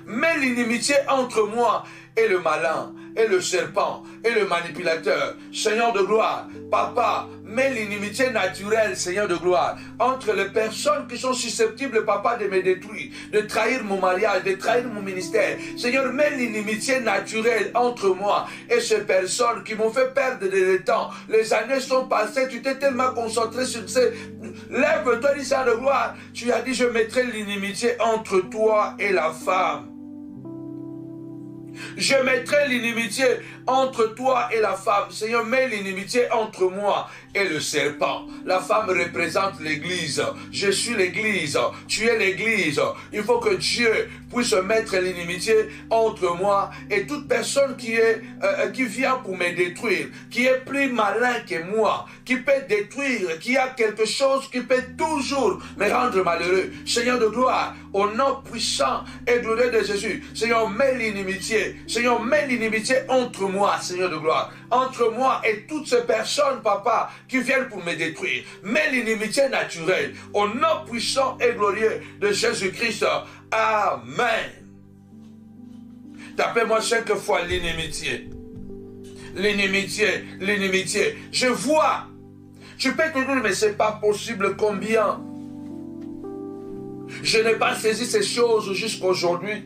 Mets l'inimitié entre moi et le malin, et le serpent, et le manipulateur. Seigneur de gloire, Papa, mets l'inimitié naturelle, Seigneur de gloire, entre les personnes qui sont susceptibles, Papa, de me détruire, de trahir mon mariage, de trahir mon ministère. Seigneur, mets l'inimitié naturelle entre moi et ces personnes qui m'ont fait perdre le temps. Les années sont passées, tu t'es tellement concentré sur ces... Lève-toi, dis Seigneur de gloire. Tu as dit, je mettrai l'inimitié entre toi et la femme. Je mettrai l'inimitié entre toi et la femme. Seigneur, mets l'inimitié entre moi et le serpent. La femme représente l'église. Je suis l'église. Tu es l'église. Il faut que Dieu puisse mettre l'inimitié entre moi et toute personne qui vient pour me détruire, qui est plus malin que moi, qui peut détruire, qui a quelque chose qui peut toujours me rendre malheureux. Seigneur de gloire, au nom puissant et glorieux de Jésus, Seigneur, mets l'inimitié. Seigneur, mets l'inimitié entre moi, Seigneur de gloire, entre moi et toutes ces personnes, papa, qui viennent pour me détruire. Mets l'inimitié naturelle, au nom puissant et glorieux de Jésus-Christ. Amen. Tapez-moi 5 fois l'inimitié. L'inimitié, l'inimitié. Je vois. Tu peux te dire, mais c'est pas possible, combien? Je n'ai pas saisi ces choses jusqu'à aujourd'hui.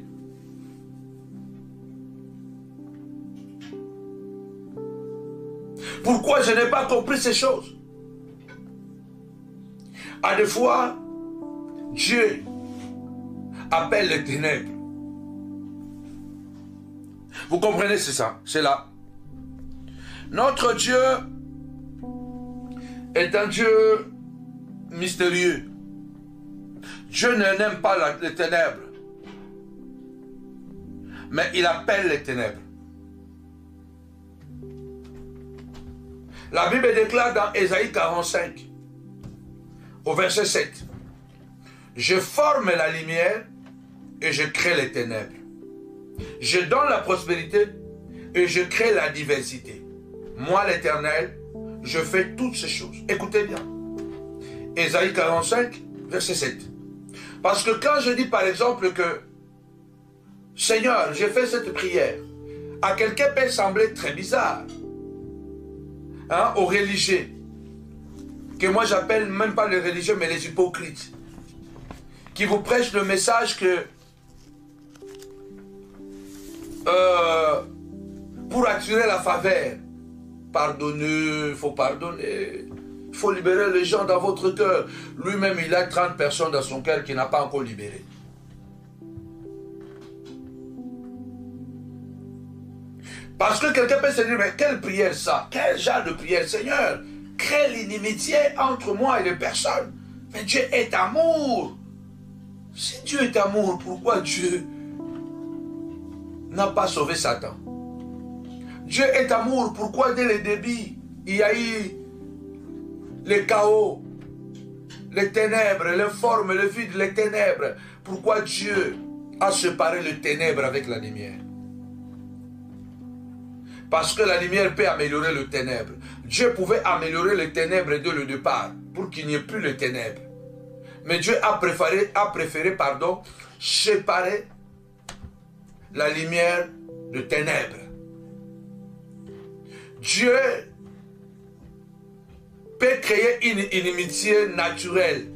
Pourquoi je n'ai pas compris ces choses? À des fois, Dieu appelle les ténèbres. Vous comprenez, c'est ça, c'est là. Notre Dieu est un Dieu mystérieux. Dieu n'aime pas les ténèbres, mais il appelle les ténèbres. La Bible déclare dans Ésaïe 45, au verset 7, « Je forme la lumière et je crée les ténèbres. Je donne la prospérité et je crée la diversité. Moi, l'Éternel, je fais toutes ces choses. » Écoutez bien. Ésaïe 45, verset 7. Parce que quand je dis par exemple que « Seigneur, j'ai fait cette prière », à quelqu'un peut sembler très bizarre. Hein, aux religieux, que moi j'appelle même pas les religieux mais les hypocrites, qui vous prêchent le message que pour attirer la faveur, pardonnez, il faut pardonner, il faut libérer les gens dans votre cœur. Lui-même il a 30 personnes dans son cœur qui n'a pas encore libéré. Parce que quelqu'un peut se dire, mais quelle prière ça? Quel genre de prière? Seigneur, crée l'inimitié entre moi et les personnes. Mais Dieu est amour. Si Dieu est amour, pourquoi Dieu n'a pas sauvé Satan? Dieu est amour, pourquoi dès le début, il y a eu le chaos, les ténèbres, les formes, le vide, les ténèbres? Pourquoi Dieu a séparé les ténèbres avec la lumière? Parce que la lumière peut améliorer le ténèbre. Dieu pouvait améliorer les ténèbres dès le départ, pour qu'il n'y ait plus les ténèbres. Mais Dieu a préféré, séparer la lumière de ténèbres. Dieu peut créer une inimitié naturelle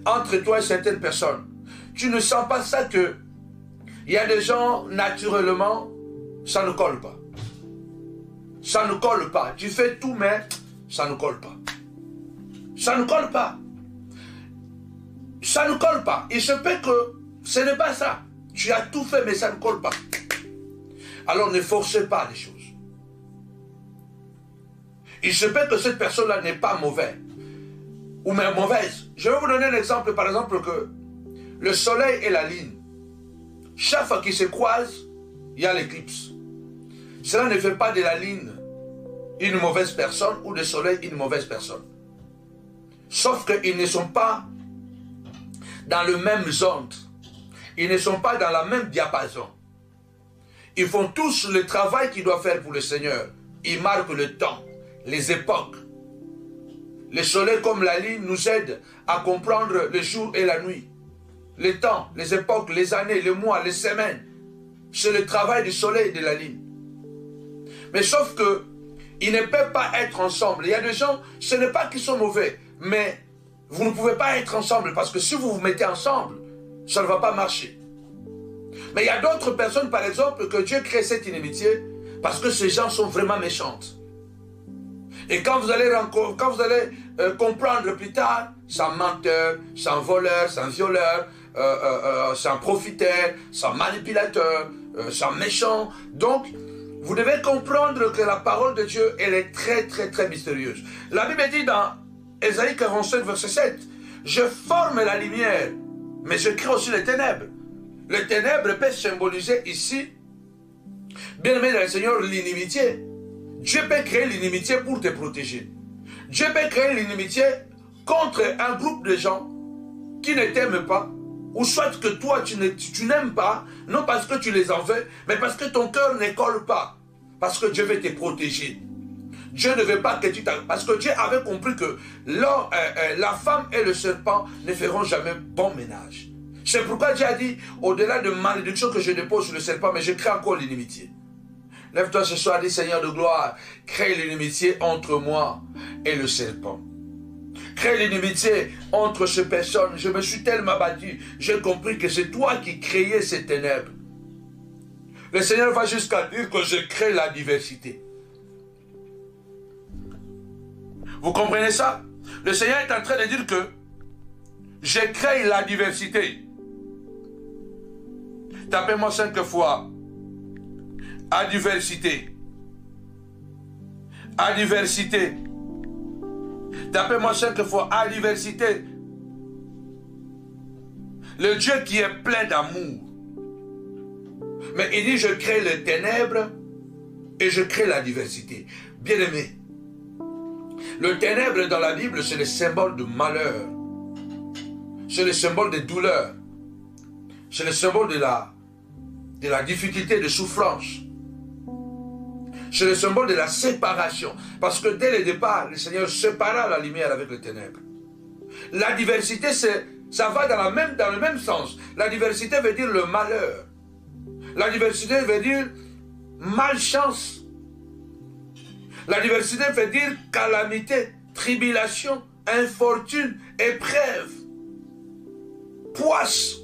entre toi et certaines personnes. Tu ne sens pas ça que il y a des gens, naturellement, ça ne colle pas. Ça ne colle pas. Tu fais tout, mais ça ne colle pas. Ça ne colle pas. Ça ne colle pas. Il se peut que ce n'est pas ça. Tu as tout fait, mais ça ne colle pas. Alors ne forcez pas les choses. Il se peut que cette personne-là n'est pas mauvaise. Ou même mauvaise. Je vais vous donner un exemple. Par exemple, que le soleil et la lune, chaque fois qu'ils se croisent, il y a l'éclipse. Cela ne fait pas de la lune une mauvaise personne ou du soleil une mauvaise personne. Sauf qu'ils ne sont pas dans le même zone. Ils ne sont pas dans la même diapason. Ils font tous le travail qu'ils doivent faire pour le Seigneur. Ils marquent le temps, les époques. Le soleil comme la lune nous aide à comprendre le jour et la nuit. Les temps, les époques, les années, les mois, les semaines. C'est le travail du soleil et de la lune. Mais sauf que ils ne peuvent pas être ensemble. Il y a des gens, ce n'est pas qu'ils sont mauvais, mais vous ne pouvez pas être ensemble parce que si vous vous mettez ensemble, ça ne va pas marcher. Mais il y a d'autres personnes, par exemple, que Dieu crée cette inimitié parce que ces gens sont vraiment méchantes. Et quand vous allez comprendre plus tard, c'est un menteur, c'est un voleur, c'est un violeur, c'est un profiteur, c'est un manipulateur, sont méchants. Donc, vous devez comprendre que la parole de Dieu, elle est très, très, très mystérieuse. La Bible dit dans Ésaïe 47, verset 7, « Je forme la lumière, mais je crée aussi les ténèbres. » Les ténèbres peut symboliser ici, bien aimé dans le Seigneur, l'inimitié. Dieu peut créer l'inimitié pour te protéger. Dieu peut créer l'inimitié contre un groupe de gens qui ne t'aiment pas, ou soit que toi tu n'aimes pas, non parce que tu les en veux, mais parce que ton cœur ne colle pas, parce que Dieu veut te protéger. Dieu ne veut pas que tu t'arrêtes, parce que Dieu avait compris que la femme et le serpent ne feront jamais bon ménage. C'est pourquoi Dieu a dit, au-delà de malédiction que je dépose sur le serpent, mais je crée encore l'inimitié. Lève-toi ce soir, dis Seigneur de gloire, crée l'inimitié entre moi et le serpent. Crée l'inimitié entre ces personnes. Je me suis tellement battu, j'ai compris que c'est toi qui créais ces ténèbres. Le Seigneur va jusqu'à dire que je crée la diversité. Vous comprenez ça? Le Seigneur est en train de dire que je crée la diversité. Tapez-moi 5 fois. Adversité. Adversité. Tapez-moi 5 fois. Adversité. Le Dieu qui est plein d'amour. Mais il dit, je crée les ténèbres et je crée la diversité. Bien-aimé, le ténèbre dans la Bible, c'est le symbole de malheur. C'est le symbole de douleur. C'est le symbole de la difficulté, de souffrance. C'est le symbole de la séparation. Parce que dès le départ, le Seigneur sépara la lumière avec les ténèbres. La diversité, ça va dans le même sens. La diversité veut dire le malheur. La diversité veut dire malchance. La diversité veut dire calamité, tribulation, infortune, épreuve, poisse.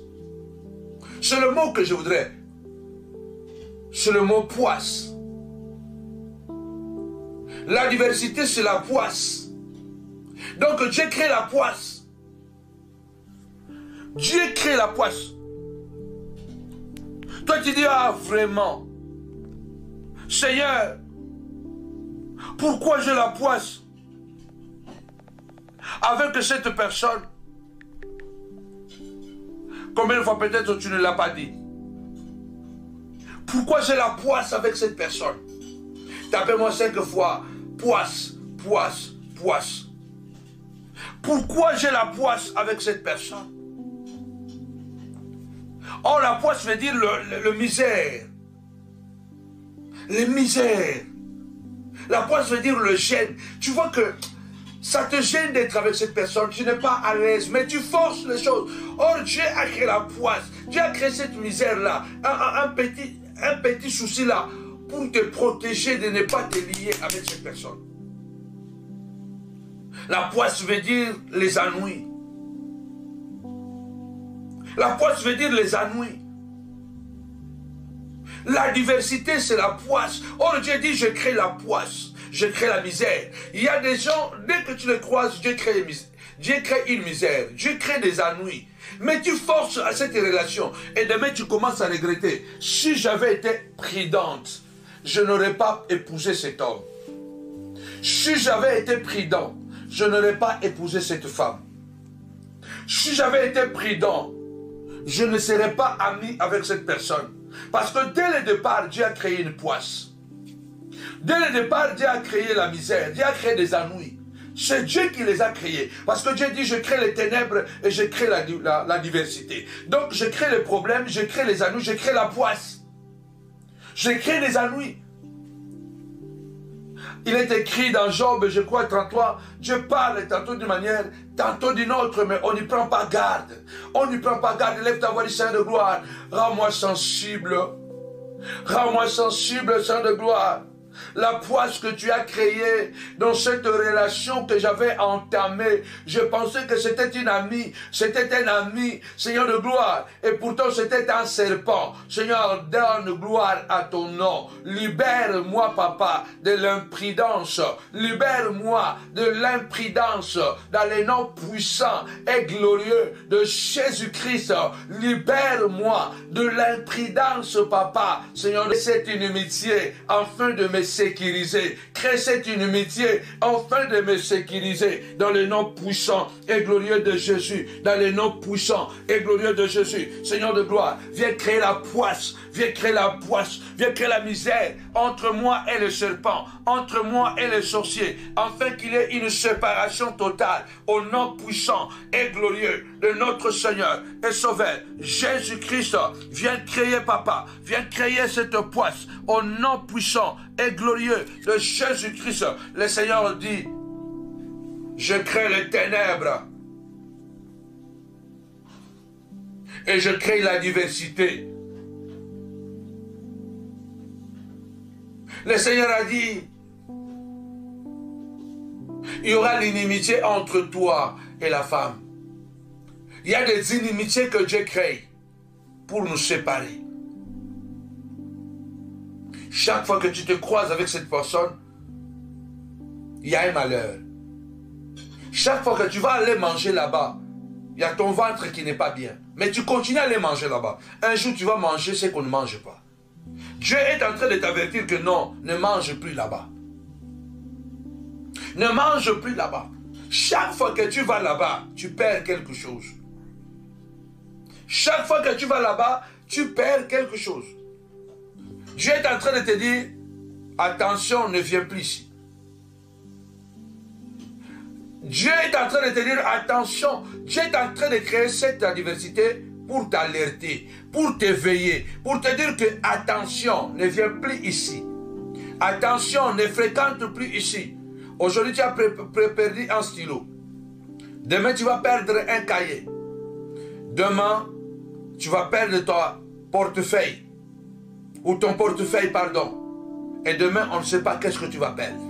C'est le mot que je voudrais. C'est le mot poisse. La diversité, c'est la poisse. Donc Dieu crée la poisse. Dieu crée la poisse. Toi tu dis, ah vraiment, Seigneur, pourquoi j'ai la poisse avec cette personne? Combien de fois peut-être tu ne l'as pas dit? Pourquoi j'ai la poisse avec cette personne? Tapez-moi 5 fois. Poisse, poisse, poisse. Pourquoi j'ai la poisse avec cette personne? Oh, la poisse veut dire le misère. Les misères. La poisse veut dire le gêne. Tu vois que ça te gêne d'être avec cette personne. Tu n'es pas à l'aise, mais tu forces les choses. Or, Dieu a créé la poisse. Dieu a créé cette misère-là. Un petit souci-là pour te protéger de ne pas te lier avec cette personne. La poisse veut dire les ennuis. La poisse veut dire les ennuis. La diversité, c'est la poisse. Or, Dieu dit, je crée la poisse. Je crée la misère. Il y a des gens, dès que tu les croises, Dieu crée une misère. Dieu crée des ennuis. Mais tu forces à cette relation. Et demain, tu commences à regretter. Si j'avais été prudente, je n'aurais pas épousé cet homme. Si j'avais été prudent, je n'aurais pas épousé cette femme. Si j'avais été prudent, je ne serais pas ami avec cette personne. Parce que dès le départ, Dieu a créé une poisse. Dès le départ, Dieu a créé la misère. Dieu a créé des ennuis. C'est Dieu qui les a créés. Parce que Dieu dit, je crée les ténèbres et je crée la diversité. Donc, je crée les problèmes, je crée les ennuis, je crée la poisse. Je crée les ennuis. Il est écrit dans Job, je crois, 33, Dieu parle tantôt d'une manière, tantôt d'une autre, mais on n'y prend pas garde. On n'y prend pas garde. Lève ta voix du Saint de gloire. Rends-moi sensible. Rends-moi sensible, Saint de gloire. La poisse que tu as créée dans cette relation que j'avais entamée. Je pensais que c'était une amie, c'était un ami, Seigneur de gloire. Et pourtant c'était un serpent. Seigneur, donne gloire à ton nom. Libère-moi, papa, de l'imprudence. Libère-moi de l'imprudence dans les noms puissants et glorieux de Jésus-Christ. Libère-moi de l'imprudence, papa. Seigneur, de cette inimitié afin de me sécuriser. Crée cette inimitié afin de me sécuriser dans le nom puissant et glorieux de Jésus. Dans le nom puissant et glorieux de Jésus. Seigneur de gloire, viens créer la poisse. Viens créer la poisse. Viens créer la misère entre moi et le serpent. Entre moi et le sorcier. Afin qu'il y ait une séparation totale. Au nom puissant et glorieux de notre Seigneur et Sauveur Jésus-Christ. Viens créer, papa. Viens créer cette poisse. Au nom puissant et glorieux de Jésus-Christ. Le Seigneur dit, je crée les ténèbres et je crée la diversité. Le Seigneur a dit, il y aura l'inimitié entre toi et la femme. Il y a des inimitiés que Dieu crée pour nous séparer. Chaque fois que tu te croises avec cette personne, il y a un malheur. Chaque fois que tu vas aller manger là-bas, il y a ton ventre qui n'est pas bien. Mais tu continues à aller manger là-bas. Un jour, tu vas manger ce qu'on ne mange pas. Dieu est en train de t'avertir que non, ne mange plus là-bas. Ne mange plus là-bas. Chaque fois que tu vas là-bas, tu perds quelque chose. Chaque fois que tu vas là-bas, tu perds quelque chose. Dieu est en train de te dire, attention, ne viens plus ici. Dieu est en train de te dire, attention, Dieu est en train de créer cette diversité pour t'alerter, pour t'éveiller, pour te dire que, attention, ne viens plus ici. Attention, ne fréquente plus ici. Aujourd'hui, tu as perdu un stylo. Demain, tu vas perdre un cahier. Demain, tu vas perdre ton portefeuille. Ou ton portefeuille, pardon. Et demain, on ne sait pas qu'est-ce que tu vas perdre.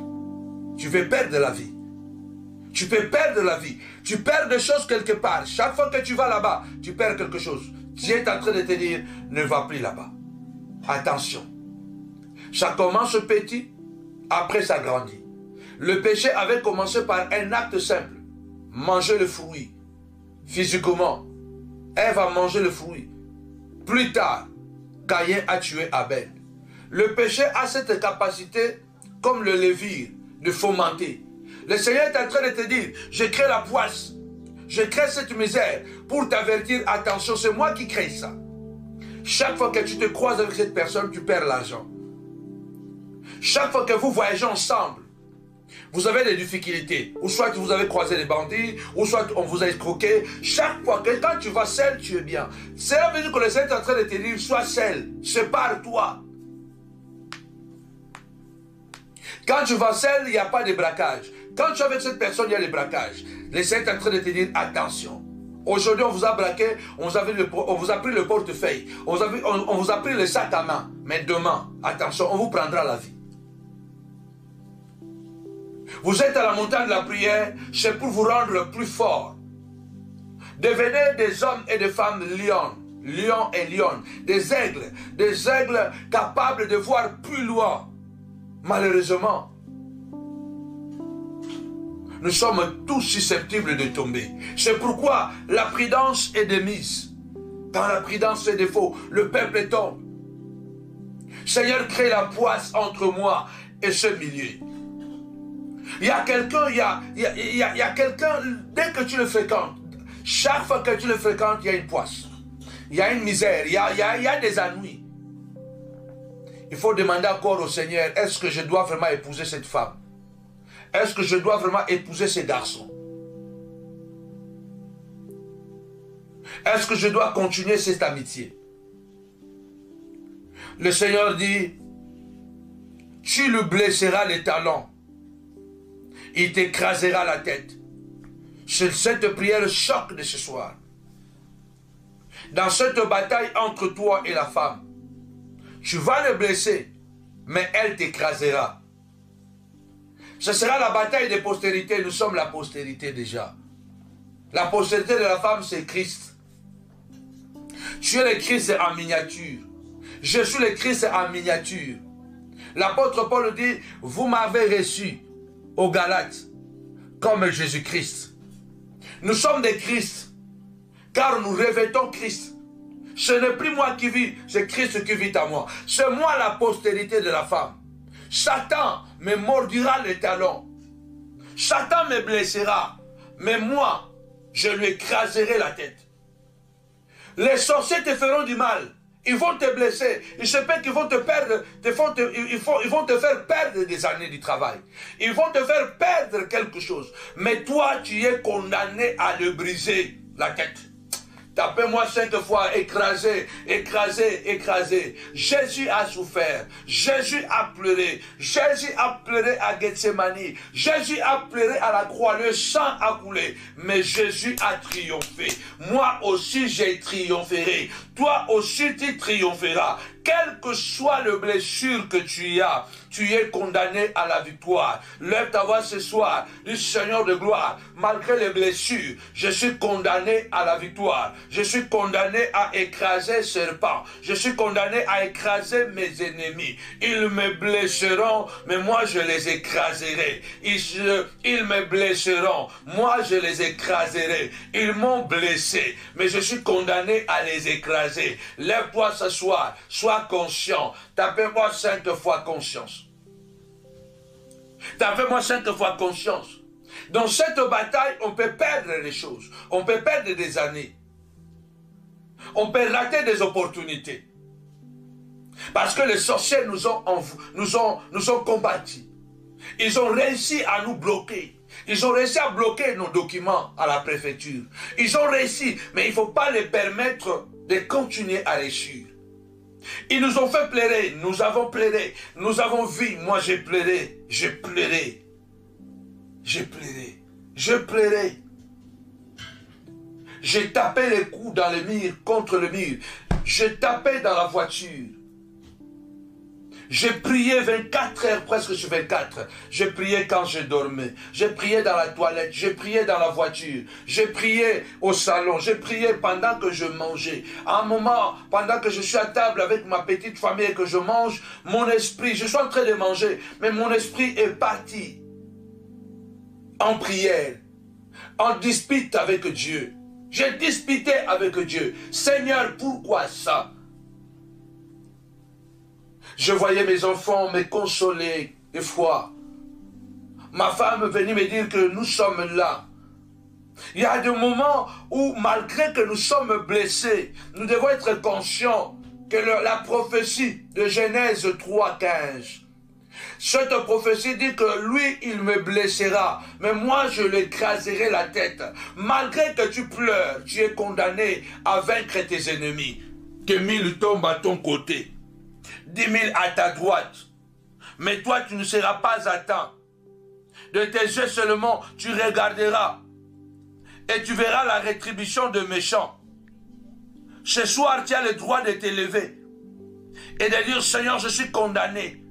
Tu vas perdre la vie. Tu peux perdre la vie. Tu perds des choses quelque part. Chaque fois que tu vas là-bas, tu perds quelque chose. Dieu est en train de te dire, ne va plus là-bas. Attention. Ça commence petit, après ça grandit. Le péché avait commencé par un acte simple. Manger le fruit. Physiquement. Ève a mangé le fruit. Plus tard, Caïn a tué Abel. Le péché a cette capacité, comme le lévir, de fomenter. Le Seigneur est en train de te dire, je crée la poisse, je crée cette misère pour t'avertir, attention, c'est moi qui crée ça. Chaque fois que tu te croises avec cette personne, tu perds l'argent. Chaque fois que vous voyagez ensemble, vous avez des difficultés. Ou soit vous avez croisé des bandits, ou soit on vous a escroqué. Chaque fois que quand tu vas seul, tu es bien. Cela veut dire que le Seigneur est en train de te dire, sois seul, sépare-toi. Quand tu vas seul, il n'y a pas de braquage. Quand tu es avec cette personne, il y a des braquages. Le Seigneur est en train de te dire, attention. Aujourd'hui, on vous a braqué, on vous a pris le portefeuille, on vous a pris le sac à main. Mais demain, attention, on vous prendra la vie. Vous êtes à la montagne de la prière, c'est pour vous rendre plus fort. Devenez des hommes et des femmes lions, lions et lionnes, des aigles capables de voir plus loin. Malheureusement, nous sommes tous susceptibles de tomber. C'est pourquoi la prudence est de mise. Quand la prudence fait défaut, le peuple tombe. Seigneur, crée la poisse entre moi et ce milieu. Il y a quelqu'un, il y a quelqu'un, dès que tu le fréquentes, chaque fois que tu le fréquentes, il y a une poisse. Il y a une misère, il y a des ennuis. Il faut demander encore au Seigneur, est-ce que je dois vraiment épouser cette femme? Est-ce que je dois vraiment épouser ce garçon? Est-ce que je dois continuer cette amitié? Le Seigneur dit, tu lui blesseras les talons. Il t'écrasera la tête. C'est cette prière choc de ce soir. Dans cette bataille entre toi et la femme, tu vas le blesser, mais elle t'écrasera. Ce sera la bataille des postérités. Nous sommes la postérité déjà. La postérité de la femme, c'est Christ. Tu es le Christ en miniature. Je suis le Christ en miniature. L'apôtre Paul dit, vous m'avez reçu aux Galates comme Jésus-Christ. Nous sommes des Christ, car nous revêtons Christ. Ce n'est plus moi qui vis, c'est Christ qui vit en moi. C'est moi la postérité de la femme. Satan me mordira les talons. Satan me blessera. Mais moi, je lui écraserai la tête. Les sorciers te feront du mal. Ils vont te blesser. Il se peut qu'ils vont te perdre. Ils vont te faire perdre des années du travail. Ils vont te faire perdre quelque chose. Mais toi, tu es condamné à le briser, la tête. Tapez-moi 5 fois, écrasé, écrasé, écrasé. Jésus a souffert. Jésus a pleuré. Jésus a pleuré à Gethsemane. Jésus a pleuré à la croix. Le sang a coulé. Mais Jésus a triomphé. Moi aussi, j'ai triomphé. Toi aussi, tu triompheras. Quelle que soit la blessure que tu as, tu es condamné à la victoire. Lève ta voix ce soir, du Seigneur de gloire. Malgré les blessures, je suis condamné à la victoire. Je suis condamné à écraser serpents. Je suis condamné à écraser mes ennemis. Ils me blesseront, mais moi je les écraserai. Ils me blesseront, moi je les écraserai. Ils m'ont blessé, mais je suis condamné à les écraser. Lève-toi ce soir, sois conscient. Tapez-moi 5 fois conscience. Tapez-moi 5 fois conscience. Dans cette bataille, on peut perdre les choses. On peut perdre des années. On peut rater des opportunités. Parce que les sorciers nous ont combattus. Ils ont réussi à nous bloquer. Ils ont réussi à bloquer nos documents à la préfecture. Ils ont réussi, mais il ne faut pas les permettre de continuer à réussir. Ils nous ont fait pleurer, nous avons pleuré, nous avons vu, moi j'ai pleuré, j'ai pleuré, j'ai pleuré, j'ai pleuré. J'ai tapé les coups dans le mur, contre le mur, j'ai tapé dans la voiture. J'ai prié 24 heures, presque sur 24. J'ai prié quand je dormais. J'ai prié dans la toilette. J'ai prié dans la voiture. J'ai prié au salon. J'ai prié pendant que je mangeais. À un moment, pendant que je suis à table avec ma petite famille et que je mange, mon esprit, je suis en train de manger, mais mon esprit est parti en prière, en dispute avec Dieu. J'ai disputé avec Dieu. Seigneur, pourquoi ça? Je voyais mes enfants me consoler des fois. Ma femme venait me dire que nous sommes là. Il y a des moments où, malgré que nous sommes blessés, nous devons être conscients que la prophétie de Genèse 3,15, cette prophétie dit que lui, il me blessera, mais moi, je l'écraserai la tête. Malgré que tu pleures, tu es condamné à vaincre tes ennemis. Que 1000 tombent à ton côté. 10 000 à ta droite. Mais toi, tu ne seras pas atteint. De tes yeux seulement, tu regarderas. Et tu verras la rétribution de méchants. Ce soir, tu as le droit de t'élever. Et de dire, Seigneur, je suis condamné.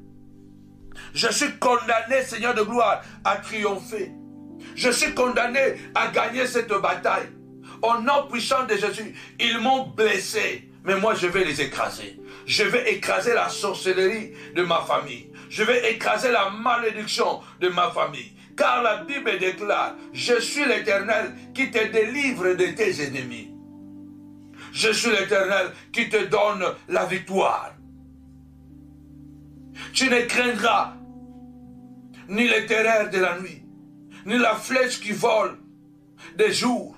Je suis condamné, Seigneur de gloire, à triompher. Je suis condamné à gagner cette bataille. Au nom puissant de Jésus, ils m'ont blessé. Mais moi, je vais les écraser. Je vais écraser la sorcellerie de ma famille. Je vais écraser la malédiction de ma famille. Car la Bible déclare, je suis l'Éternel qui te délivre de tes ennemis. Je suis l'Éternel qui te donne la victoire. Tu ne craindras ni les terreurs de la nuit, ni la flèche qui vole des jours,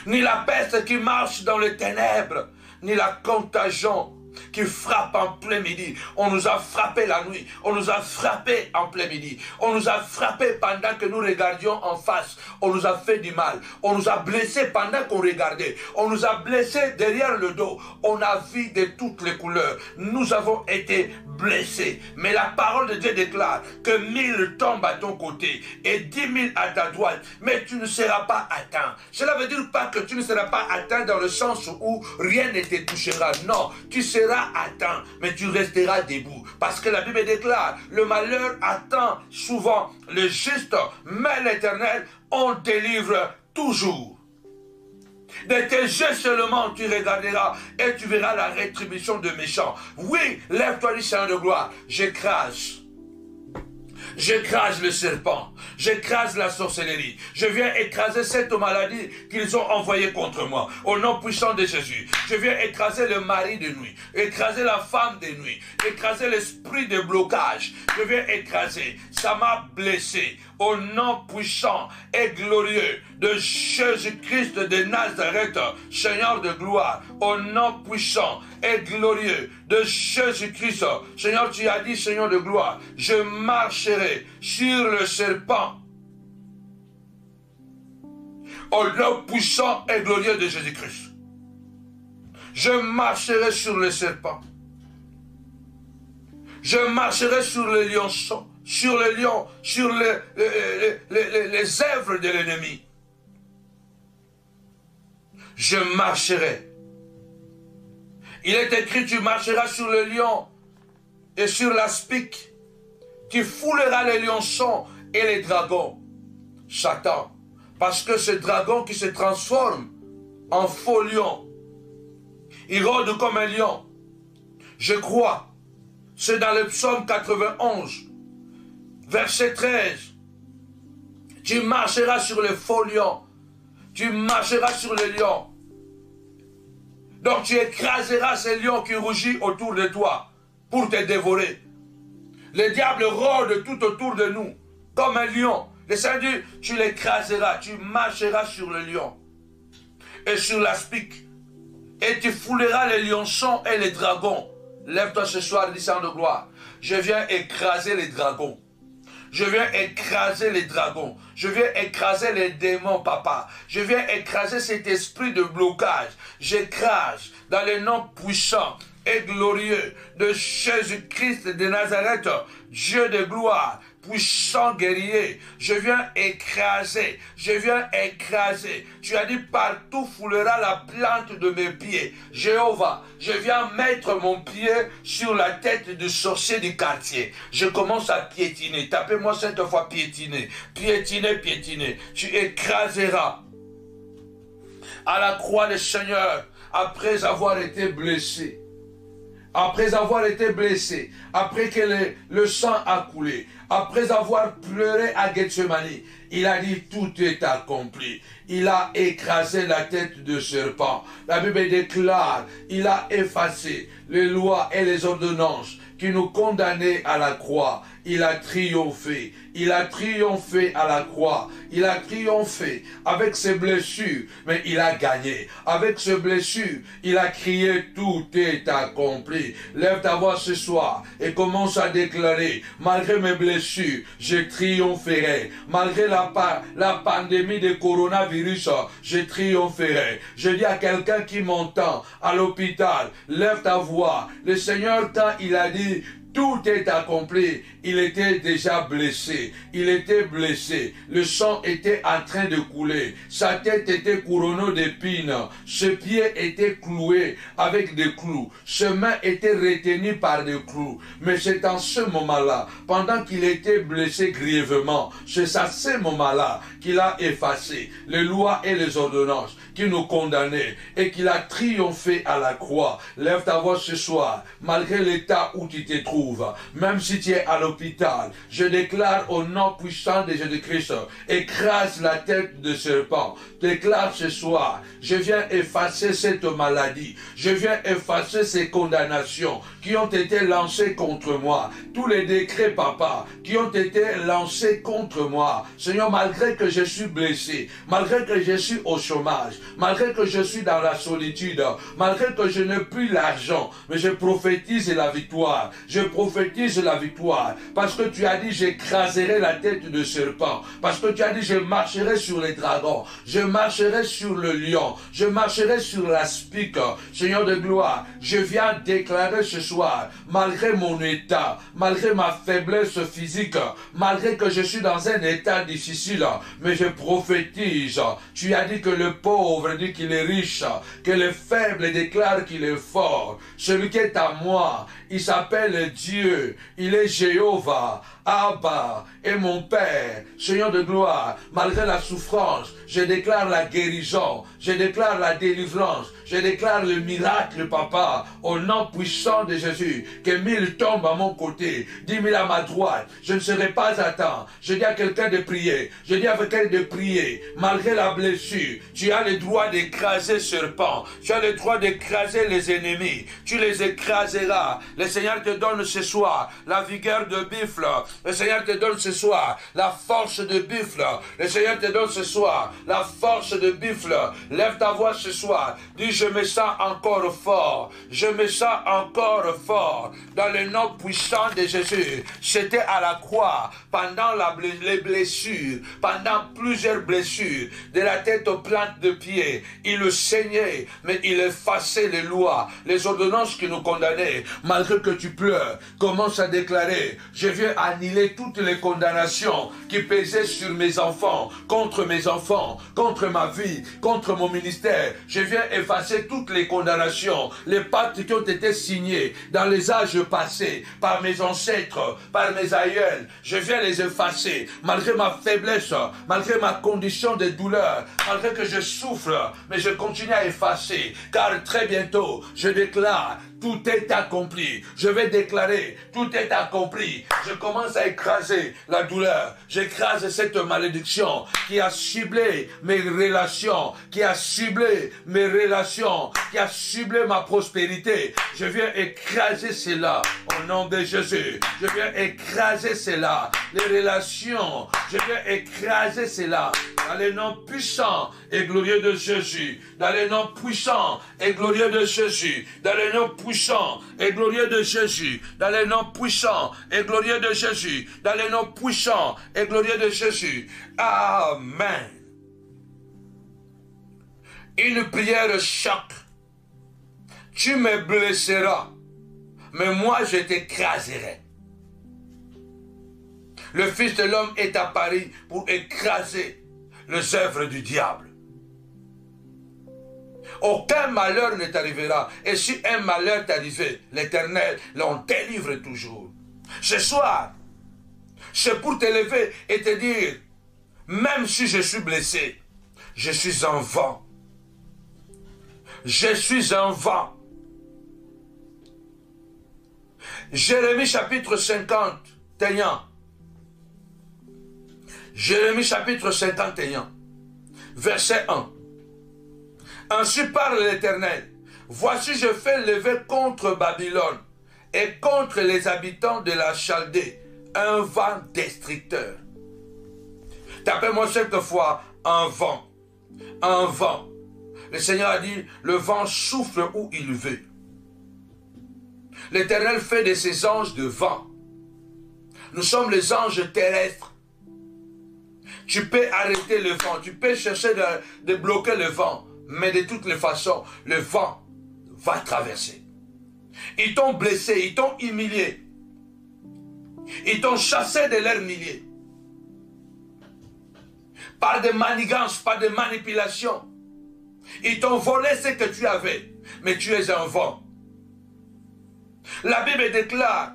ni la peste qui marche dans les ténèbres, ni la contagion qui frappe en plein midi. On nous a frappé la nuit, on nous a frappé en plein midi, on nous a frappé pendant que nous regardions en face, on nous a fait du mal, on nous a blessés pendant qu'on regardait, on nous a blessés derrière le dos, on a vu de toutes les couleurs, nous avons été blessés. Mais la parole de Dieu déclare que 1000 tombent à ton côté et 10 000 à ta droite, mais tu ne seras pas atteint. Cela veut dire pas que tu ne seras pas atteint dans le sens où rien ne te touchera. Non, tu seras sera atteint, mais tu resteras debout. Parce que la Bible déclare, le malheur atteint souvent le juste, mais l'Éternel, on délivre toujours. De tes yeux seulement tu regarderas et tu verras la rétribution de méchants. Oui, lève-toi du Seigneur de gloire, j'écrase. J'écrase le serpent, j'écrase la sorcellerie. Je viens écraser cette maladie qu'ils ont envoyée contre moi. Au nom puissant de Jésus, je viens écraser le mari de nuit, écraser la femme de nuit, écraser l'esprit de blocage. Je viens écraser, ça m'a blessé. Au nom puissant et glorieux de Jésus-Christ de Nazareth, Seigneur de gloire, au nom puissant et glorieux de Jésus-Christ, Seigneur, tu as dit, Seigneur de gloire, je marcherai sur le serpent. Au nom puissant et glorieux de Jésus-Christ, je marcherai sur le serpent. Je marcherai sur le lionceau, sur le lion, sur les œuvres de l'ennemi. Je marcherai. Il est écrit, tu marcheras sur le lion et sur l'aspic. Tu fouleras les lionçons et les dragons. Satan, parce que ce dragon qui se transforme en faux lion, il rôde comme un lion. Je crois, c'est dans le psaume 91, verset 13. Tu marcheras sur le faux lion. Tu marcheras sur le lion. Donc tu écraseras ces lions qui rugissent autour de toi pour te dévorer. Le diable rôde tout autour de nous comme un lion. Le Seigneur dit, tu l'écraseras, tu marcheras sur le lion et sur l'aspic. Et tu fouleras les lionçons et les dragons. Lève-toi ce soir, dit Seigneur de gloire. Je viens écraser les dragons. Je viens écraser les dragons. Je viens écraser les démons, papa. Je viens écraser cet esprit de blocage. J'écrase dans le nom puissant et glorieux de Jésus-Christ de Nazareth, Dieu de gloire, puissant guerrier. Je viens écraser, je viens écraser. Tu as dit, partout foulera la plante de mes pieds. Jéhovah, je viens mettre mon pied sur la tête du sorcier du quartier. Je commence à piétiner. Tapez-moi cette fois piétiner. Piétiner, piétiner. Tu écraseras à la croix le Seigneur après avoir été blessé. Après avoir été blessé, après que le sang a coulé, après avoir pleuré à Gethsemane, il a dit tout est accompli. Il a écrasé la tête de serpent. La Bible déclare, il a effacé les lois et les ordonnances qui nous condamnaient à la croix. Il a triomphé. Il a triomphé à la croix. Il a triomphé avec ses blessures, mais il a gagné. Avec ses blessures, il a crié, tout est accompli. Lève ta voix ce soir et commence à déclarer, malgré mes blessures, je triompherai. Malgré la pandémie de coronavirus, je triompherai. Je dis à quelqu'un qui m'entend à l'hôpital, lève ta voix. Le Seigneur, quand il a dit, tout est accompli. Il était déjà blessé. Il était blessé. Le sang était en train de couler. Sa tête était couronnée d'épines. Ses pieds étaient cloués avec des clous. Ses mains étaient retenues par des clous. Mais c'est en ce moment-là, pendant qu'il était blessé grièvement, c'est à ce moment-là qu'il a effacé les lois et les ordonnances qui nous condamnaient et qu'il a triomphé à la croix. Lève ta voix ce soir, malgré l'état où tu te trouves. Même si tu es à l'hôpital, je déclare au nom puissant de Jésus-Christ, écrase la tête de serpent. Déclare ce soir, je viens effacer cette maladie. Je viens effacer ces condamnations qui ont été lancées contre moi. Tous les décrets, papa, qui ont été lancés contre moi. Seigneur, malgré que je suis blessé, malgré que je suis au chômage, malgré que je suis dans la solitude, malgré que je n'ai plus l'argent, mais je prophétise la victoire. Je prophétise la victoire. Parce que tu as dit, j'écraserai la tête de serpent. Parce que tu as dit, je marcherai sur les dragons. Je marcherai sur le lion. Je marcherai sur l'aspic. Seigneur de gloire, je viens déclarer ce soir, malgré mon état, malgré ma faiblesse physique, malgré que je suis dans un état difficile, mais je prophétise. Tu as dit que le pauvre pauvre dit qu'il est riche, que le faible déclare qu'il est fort. Celui qui est à moi, il s'appelle Dieu, il est Jéhovah, Abba et mon Père, Seigneur de gloire. Malgré la souffrance, je déclare la guérison, je déclare la délivrance, je déclare le miracle, Papa, au nom puissant de Jésus. Que 1000 tombent à mon côté, 10 000 à ma droite, je ne serai pas à temps. Je dis à quelqu'un de prier, je dis à quelqu'un de prier, malgré la blessure, tu as le droit d'écraser serpent, tu as le droit d'écraser les ennemis, tu les écraseras. Le Seigneur te donne ce soir la vigueur de buffle, le Seigneur te donne ce soir la force de buffle, le Seigneur te donne ce soir la force de buffle. Lève ta voix ce soir, dis je me sens encore fort, je me sens encore fort, dans le nom puissant de Jésus. C'était à la croix, pendant les blessures, pendant plusieurs blessures, de la tête aux plantes de pied, il le saignait, mais il effaçait les lois, les ordonnances qui nous condamnaient. Malgré que tu pleures, commence à déclarer, je viens annuler toutes les condamnations qui pesaient sur mes enfants, contre ma vie, contre mon ministère. Je viens effacer toutes les condamnations, les pactes qui ont été signés dans les âges passés, par mes ancêtres, par mes aïeuls. Je viens les effacer, malgré ma faiblesse, malgré ma condition de douleur, malgré que je souffre, mais je continue à effacer, car très bientôt, je déclare, tout est accompli. Je vais déclarer, tout est accompli. Je commence à écraser la douleur. J'écrase cette malédiction qui a ciblé mes relations, qui a ciblé mes relations, qui a ciblé ma prospérité. Je viens écraser cela au nom de Jésus. Je viens écraser cela. Les relations, je viens écraser cela dans le nom puissant et glorieux de Jésus. Dans le nom puissant et glorieux de Jésus. Dans le nom puissant et glorieux de Jésus. Dans le nom puissant et glorieux de Jésus. Dans le nom puissant et glorieux de Jésus. Amen. Une prière choc. Tu me blesseras, mais moi je t'écraserai. Le Fils de l'homme est apparu pour écraser les œuvres du diable. Aucun malheur ne t'arrivera. Et si un malheur t'arrivait, l'Éternel l'en délivre toujours. Ce soir, c'est pour te lever et te dire, même si je suis blessé, je suis un vent. Je suis un vent. Jérémie chapitre 51. Jérémie chapitre 51, verset 1. Ainsi parle l'Éternel. Voici je fais lever contre Babylone et contre les habitants de la Chaldée un vent destructeur. Tapez-moi cette fois un vent. Un vent. Le Seigneur a dit, le vent souffle où il veut. L'Éternel fait de ses anges de vent. Nous sommes les anges terrestres. Tu peux arrêter le vent, tu peux chercher de bloquer le vent, mais de toutes les façons, le vent va traverser. Ils t'ont blessé, ils t'ont humilié. Ils t'ont chassé de leur milieu. Par des manigances, par des manipulations. Ils t'ont volé ce que tu avais, mais tu es un vent. La Bible déclare,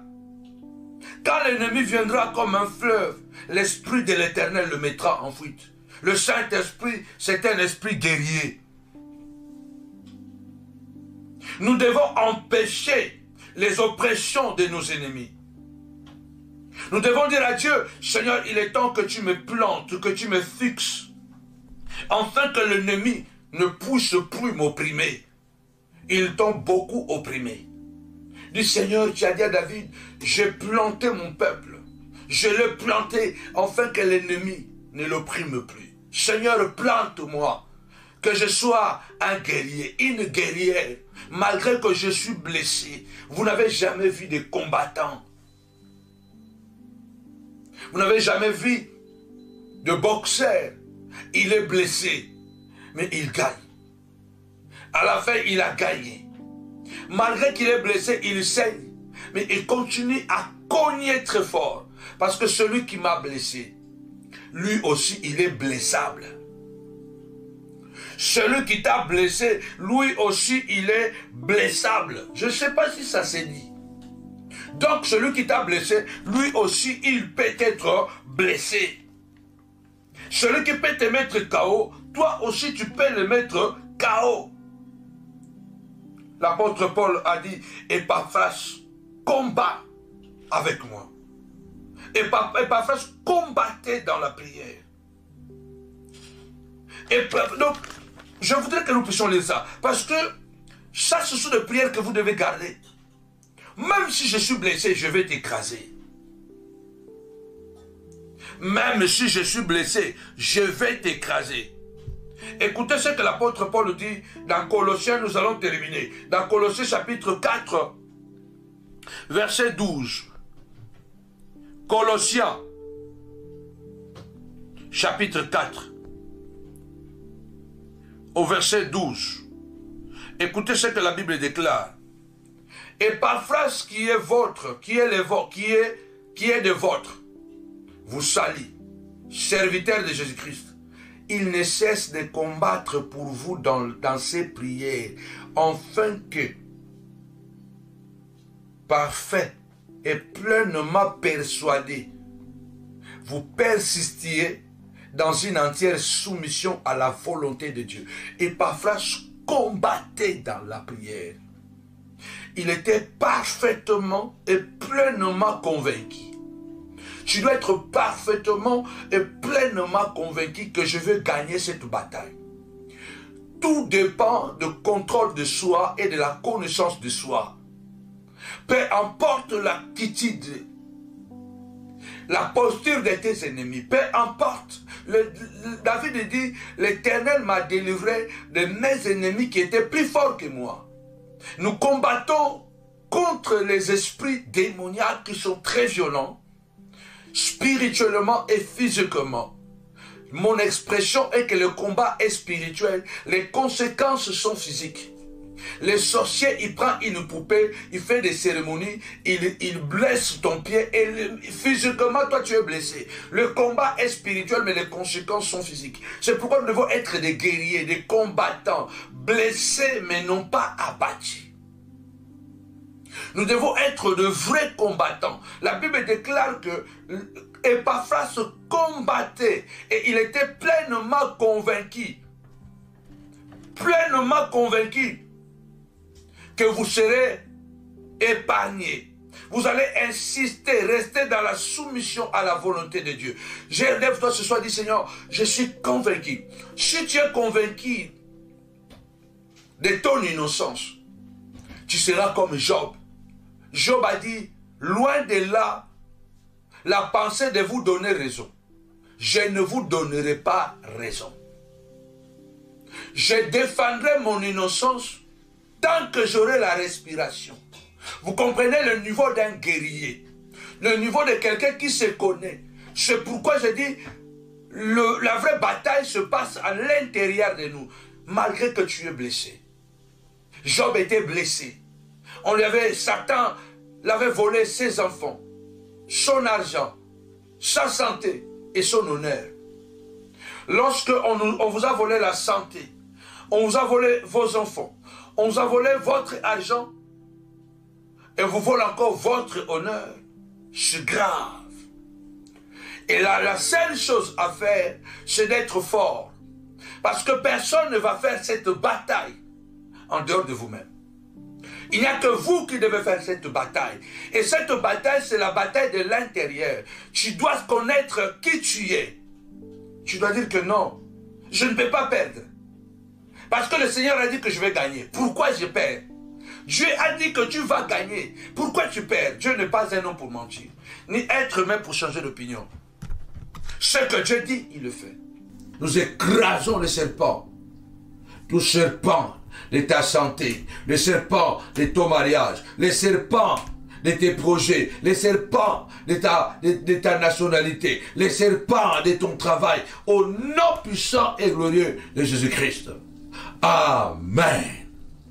quand l'ennemi viendra comme un fleuve, l'Esprit de l'Éternel le mettra en fuite. Le Saint-Esprit, c'est un esprit guerrier. Nous devons empêcher les oppressions de nos ennemis. Nous devons dire à Dieu, Seigneur, il est temps que tu me plantes, que tu me fixes, afin que l'ennemi ne puisse plus m'opprimer. Ils t'ont beaucoup opprimé. Dis, Seigneur, tu as dit à David, j'ai planté mon peuple. Je l'ai planté afin que l'ennemi ne l'opprime plus. Seigneur, plante-moi, que je sois un guerrier, une guerrière, malgré que je suis blessé. Vous n'avez jamais vu des combattants. Vous n'avez jamais vu de boxeur. Il est blessé, mais il gagne. À la fin, il a gagné. Malgré qu'il est blessé, il saigne. Mais il continue à cogner très fort. Parce que celui qui m'a blessé, lui aussi, il est blessable. Celui qui t'a blessé, lui aussi, il est blessable. Je ne sais pas si ça s'est dit. Donc, celui qui t'a blessé, lui aussi, il peut être blessé. Celui qui peut te mettre KO, toi aussi, tu peux le mettre KO. L'apôtre Paul a dit, Epaphras, combat avec moi. Epaphras combattait dans la prière. Et donc, je voudrais que nous puissions lire ça. Parce que ça, ce sont des prières que vous devez garder. Même si je suis blessé, je vais t'écraser. Même si je suis blessé, je vais t'écraser. Écoutez ce que l'apôtre Paul dit dans Colossiens, nous allons terminer. Dans Colossiens chapitre 4, verset 12. Colossiens, chapitre 4, au verset 12. Écoutez ce que la Bible déclare. Epaphras qui est votre, qui est de votre, vous salue, serviteur de Jésus-Christ. Il ne cesse de combattre pour vous dans ses prières, afin que, parfait et pleinement persuadé, vous persistiez dans une entière soumission à la volonté de Dieu. Epaphras combattait dans la prière. Il était parfaitement et pleinement convaincu. Tu dois être parfaitement et pleinement convaincu que je veux gagner cette bataille. Tout dépend du contrôle de soi et de la connaissance de soi. Peu importe l'attitude, la posture de tes ennemis, peu importe. David dit, l'Éternel m'a délivré de mes ennemis qui étaient plus forts que moi. Nous combattons contre les esprits démoniaques qui sont très violents, spirituellement et physiquement. Mon expression est que le combat est spirituel, les conséquences sont physiques. Les sorciers, il prend une poupée, il fait des cérémonies, il blesse ton pied et physiquement, toi tu es blessé. Le combat est spirituel, mais les conséquences sont physiques. C'est pourquoi nous devons être des guerriers, des combattants, blessés mais non pas abattus. Nous devons être de vrais combattants. La Bible déclare que Epaphras combattait et il était pleinement convaincu. Pleinement convaincu que vous serez épargnés. Vous allez insister, rester dans la soumission à la volonté de Dieu. Lève-toi ce soir, dis Seigneur, je suis convaincu. Si tu es convaincu de ton innocence, tu seras comme Job. Job a dit, loin de là, la pensée de vous donner raison. Je ne vous donnerai pas raison. Je défendrai mon innocence tant que j'aurai la respiration. Vous comprenez le niveau d'un guerrier, le niveau de quelqu'un qui se connaît. C'est pourquoi je dis, la vraie bataille se passe à l'intérieur de nous, malgré que tu es blessé. Job était blessé. Satan l'avait volé ses enfants, son argent, sa santé et son honneur. Lorsque on vous a volé la santé, on vous a volé vos enfants, on vous a volé votre argent et vous volez encore votre honneur, c'est grave. Et là, la seule chose à faire, c'est d'être fort. Parce que personne ne va faire cette bataille en dehors de vous-même. Il n'y a que vous qui devez faire cette bataille. Et cette bataille, c'est la bataille de l'intérieur. Tu dois connaître qui tu es. Tu dois dire que non, je ne peux pas perdre. Parce que le Seigneur a dit que je vais gagner. Pourquoi je perds? Dieu a dit que tu vas gagner. Pourquoi tu perds? Dieu n'est pas un homme pour mentir, ni être humain pour changer d'opinion. Ce que Dieu dit, il le fait. Nous écrasons les serpents. Tout serpent de ta santé, les serpents de ton mariage, les serpents de tes projets, les serpents de ta nationalité, les serpents de ton travail, au nom puissant et glorieux de Jésus-Christ. Amen.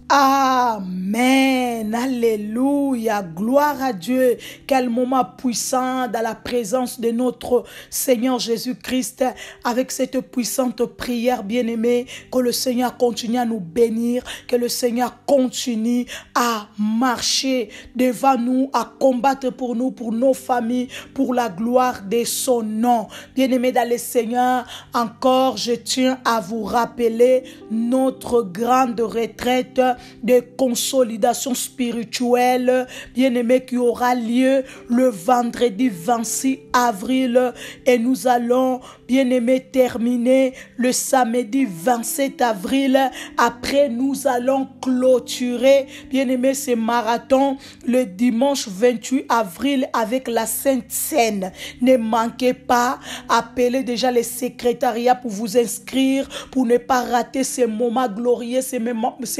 Amen. Alléluia. Gloire à Dieu. Quel moment puissant dans la présence de notre Seigneur Jésus-Christ. Avec cette puissante prière, bien-aimée, que le Seigneur continue à nous bénir, que le Seigneur continue à marcher devant nous, à combattre pour nous, pour nos familles, pour la gloire de son nom. Bien-aimés dans le Seigneur, encore je tiens à vous rappeler notre grande retraite de consolidation spirituelle, bien-aimé, qui aura lieu le vendredi 26 avril et nous allons, bien-aimé, terminer le samedi 27 avril. Après, nous allons clôturer, bien-aimé, ce marathon le dimanche 28 avril avec la Sainte Seine. Ne manquez pas, appelez déjà les secrétariats pour vous inscrire, pour ne pas rater ces moments glorieux, ces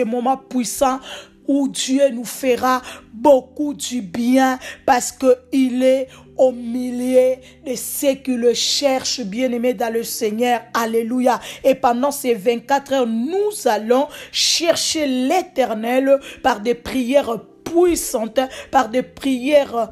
moments puissants où Dieu nous fera beaucoup du bien parce qu'il est au milieu de ceux qui le cherchent, bien-aimés dans le Seigneur. Alléluia. Et pendant ces 24 heures, nous allons chercher l'Éternel par des prières puissantes, par des prières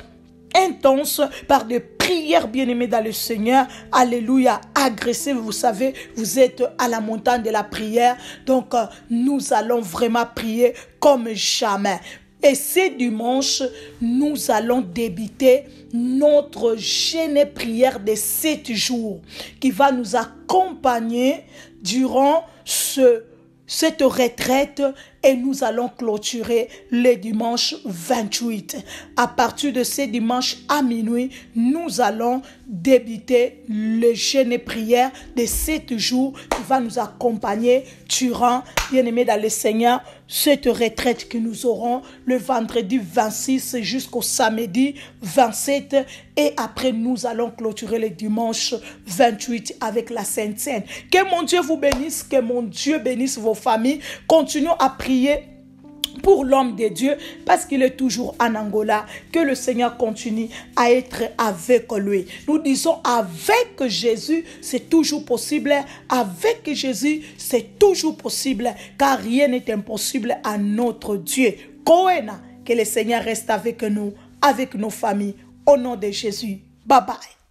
intenses, par des prières, bien-aimées dans le Seigneur. Alléluia. Agressez, vous savez, vous êtes à la montagne de la prière. Donc, nous allons vraiment prier comme jamais. Et ce dimanche, nous allons débuter notre jeûne et prière de 7 jours qui va nous accompagner durant cette retraite et nous allons clôturer le dimanche 28. À partir de ce dimanche à minuit, nous allons débuter le jeûne et prière de 7 jours qui va nous accompagner durant, bien-aimés dans le Seigneur, cette retraite que nous aurons le vendredi 26 jusqu'au samedi 27 et après nous allons clôturer le dimanche 28 avec la Sainte Seine. Que mon Dieu vous bénisse, que mon Dieu bénisse vos familles. Continuons à prier pour l'homme de Dieu parce qu'il est toujours en Angola. Que le Seigneur continue à être avec lui. Nous disons avec Jésus c'est toujours possible. Avec Jésus c'est toujours possible car rien n'est impossible à notre Dieu. Koena, que le Seigneur reste avec nous, avec nos familles. Au nom de Jésus. Bye bye.